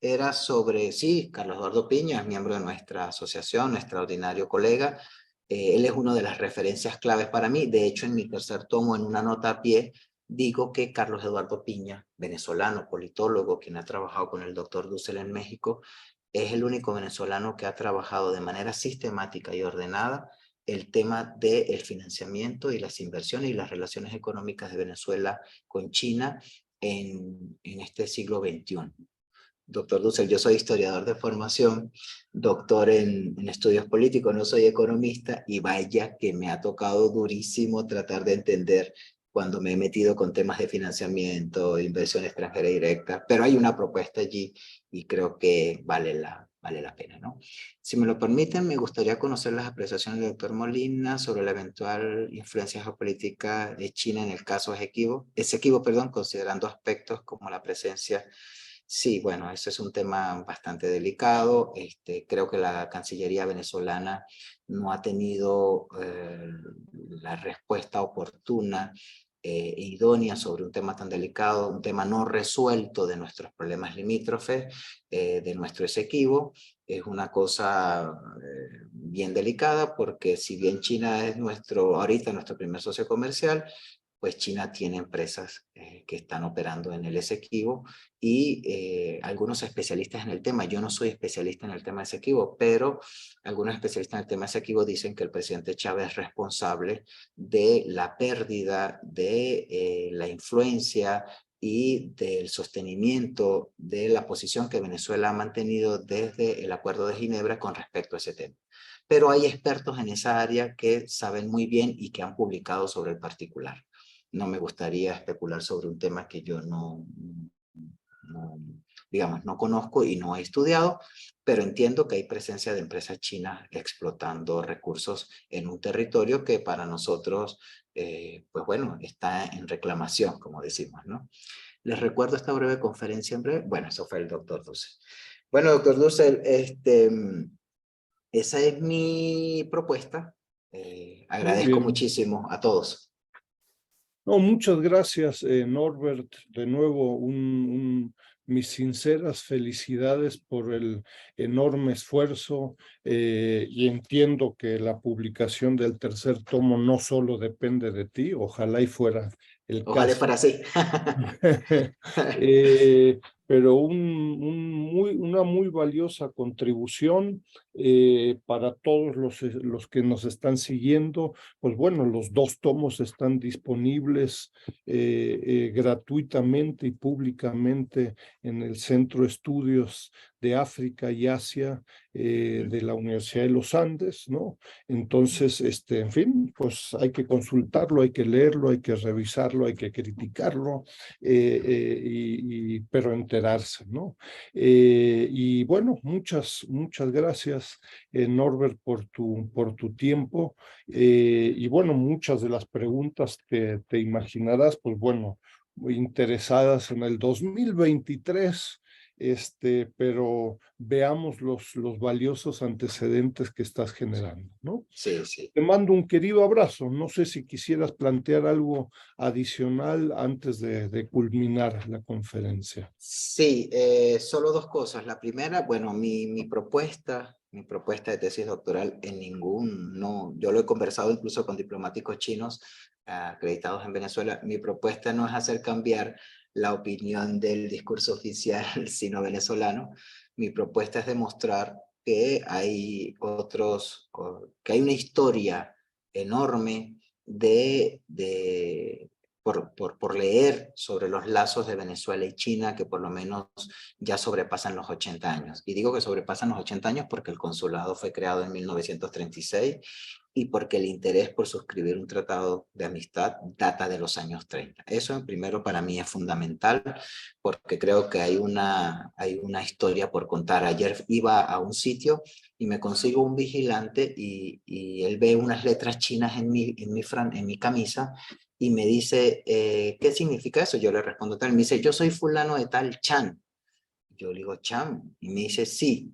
era sobre, sí, Carlos Eduardo Piña es miembro de nuestra asociación, un extraordinario colega. Él es una de las referencias claves para mí. De hecho, en mi tercer tomo, en una nota a pie, digo que Carlos Eduardo Piña, venezolano, politólogo, quien ha trabajado con el doctor Dussel en México, es el único venezolano que ha trabajado de manera sistemática y ordenada el tema del financiamiento y las inversiones y las relaciones económicas de Venezuela con China en este siglo XXI. Doctor Dussel, yo soy historiador de formación, doctor en estudios políticos, no soy economista, y vaya que me ha tocado durísimo tratar de entender cuando me he metido con temas de financiamiento, inversión extranjera directa, pero hay una propuesta allí y creo que vale la pena, ¿no? Si me lo permiten, me gustaría conocer las apreciaciones del doctor Molina sobre la eventual influencia geopolítica de China en el caso Esequibo, considerando aspectos como la presencia. Sí, bueno, ese es un tema bastante delicado. Creo que la Cancillería venezolana no ha tenido la respuesta oportuna e idónea sobre un tema tan delicado, un tema no resuelto de nuestros problemas limítrofes, de nuestro Esequibo. Es una cosa bien delicada, porque si bien China es ahorita nuestro primer socio comercial, pues China tiene empresas que están operando en el Esequibo, y algunos especialistas en el tema, yo no soy especialista en el tema de Esequibo, pero algunos especialistas en el tema de Esequibo dicen que el presidente Chávez es responsable de la pérdida de la influencia y del sostenimiento de la posición que Venezuela ha mantenido desde el Acuerdo de Ginebra con respecto a ese tema. Pero hay expertos en esa área que saben muy bien y que han publicado sobre el particular. No me gustaría especular sobre un tema que yo digamos, no conozco y no he estudiado, pero entiendo que hay presencia de empresas chinas explotando recursos en un territorio que para nosotros, pues bueno, está en reclamación, como decimos, ¿no? Les recuerdo esta breve conferencia en breve. Bueno, eso fue el doctor Dussel. Bueno, doctor Dussel, esa es mi propuesta. Muy Agradezco bien. muchísimo a todos. No, muchas gracias, Norbert. De nuevo, mis sinceras felicidades por el enorme esfuerzo, y entiendo que la publicación del tercer tomo no solo depende de ti, ojalá y fuera el Ojalá caso. fuera así. Pero una muy valiosa contribución para todos los que nos están siguiendo. Pues bueno, los 2 tomos están disponibles gratuitamente y públicamente en el Centro de Estudios de África y Asia de la Universidad de los Andes, ¿no? Entonces, en fin, pues hay que consultarlo, hay que leerlo, hay que revisarlo, hay que criticarlo, pero enterarse, ¿no? Y bueno, muchas gracias, Norbert, por tu tiempo. Y bueno, muchas de las preguntas que te imaginarás, pues bueno, muy interesadas en el 2023. pero veamos los valiosos antecedentes que estás generando, ¿no? Sí, sí. Te mando un querido abrazo. No sé si quisieras plantear algo adicional antes de culminar la conferencia. Sí, solo dos cosas. La primera, bueno, mi propuesta de tesis doctoral no, yo lo he conversado incluso con diplomáticos chinos acreditados en Venezuela. Mi propuesta no es hacer cambiar la opinión del discurso oficial sino-venezolano. Mi propuesta es demostrar que hay que hay una historia enorme por leer sobre los lazos de Venezuela y China que por lo menos ya sobrepasan los 80 años. Y digo que sobrepasan los 80 años porque el consulado fue creado en 1936 y porque el interés por suscribir un tratado de amistad data de los años 30. Eso primero para mí es fundamental porque creo que hay una historia por contar. Ayer iba a un sitio y me consigo un vigilante y él ve unas letras chinas en mi camisa y me dice, ¿qué significa eso? Yo le respondo tal, me dice, yo soy fulano de tal Chan. Yo le digo, Chan, y me dice, sí,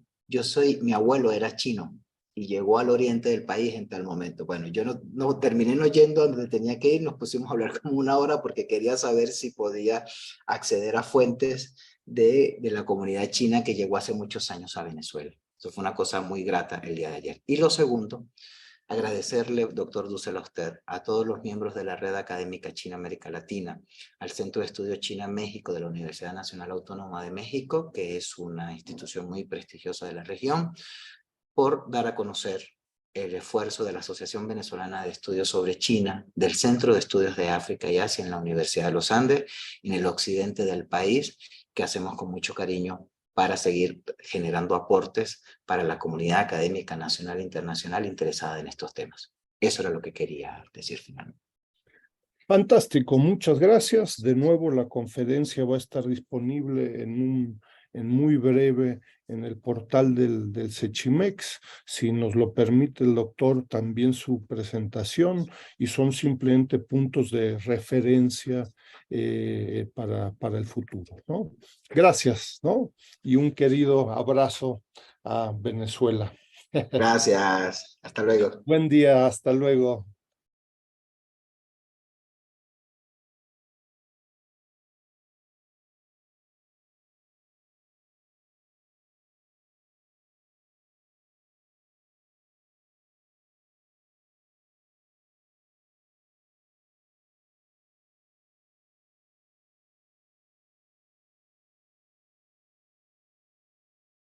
mi abuelo era chino y llegó al oriente del país en tal momento. Bueno, yo no terminé no yendo donde tenía que ir, nos pusimos a hablar como una hora porque quería saber si podía acceder a fuentes de la comunidad china que llegó hace muchos años a Venezuela. Eso fue una cosa muy grata el día de ayer. Y lo segundo, agradecerle, doctor Dussel, a usted, a todos los miembros de la Red Académica China América Latina, al Centro de Estudios China-México de la Universidad Nacional Autónoma de México, que es una institución muy prestigiosa de la región, por dar a conocer el esfuerzo de la Asociación Venezolana de Estudios sobre China, del Centro de Estudios de África y Asia en la Universidad de los Andes, en el occidente del país, que hacemos con mucho cariño para seguir generando aportes para la comunidad académica nacional e internacional interesada en estos temas. Eso era lo que quería decir finalmente. Fantástico, muchas gracias. De nuevo, la conferencia va a estar disponible en muy breve en el portal del Sechimex. Si nos lo permite el doctor, también su presentación, y son simplemente puntos de referencia para el futuro, ¿no? Gracias, ¿no? Y un querido abrazo a Venezuela. Gracias. Hasta luego. Buen día, hasta luego.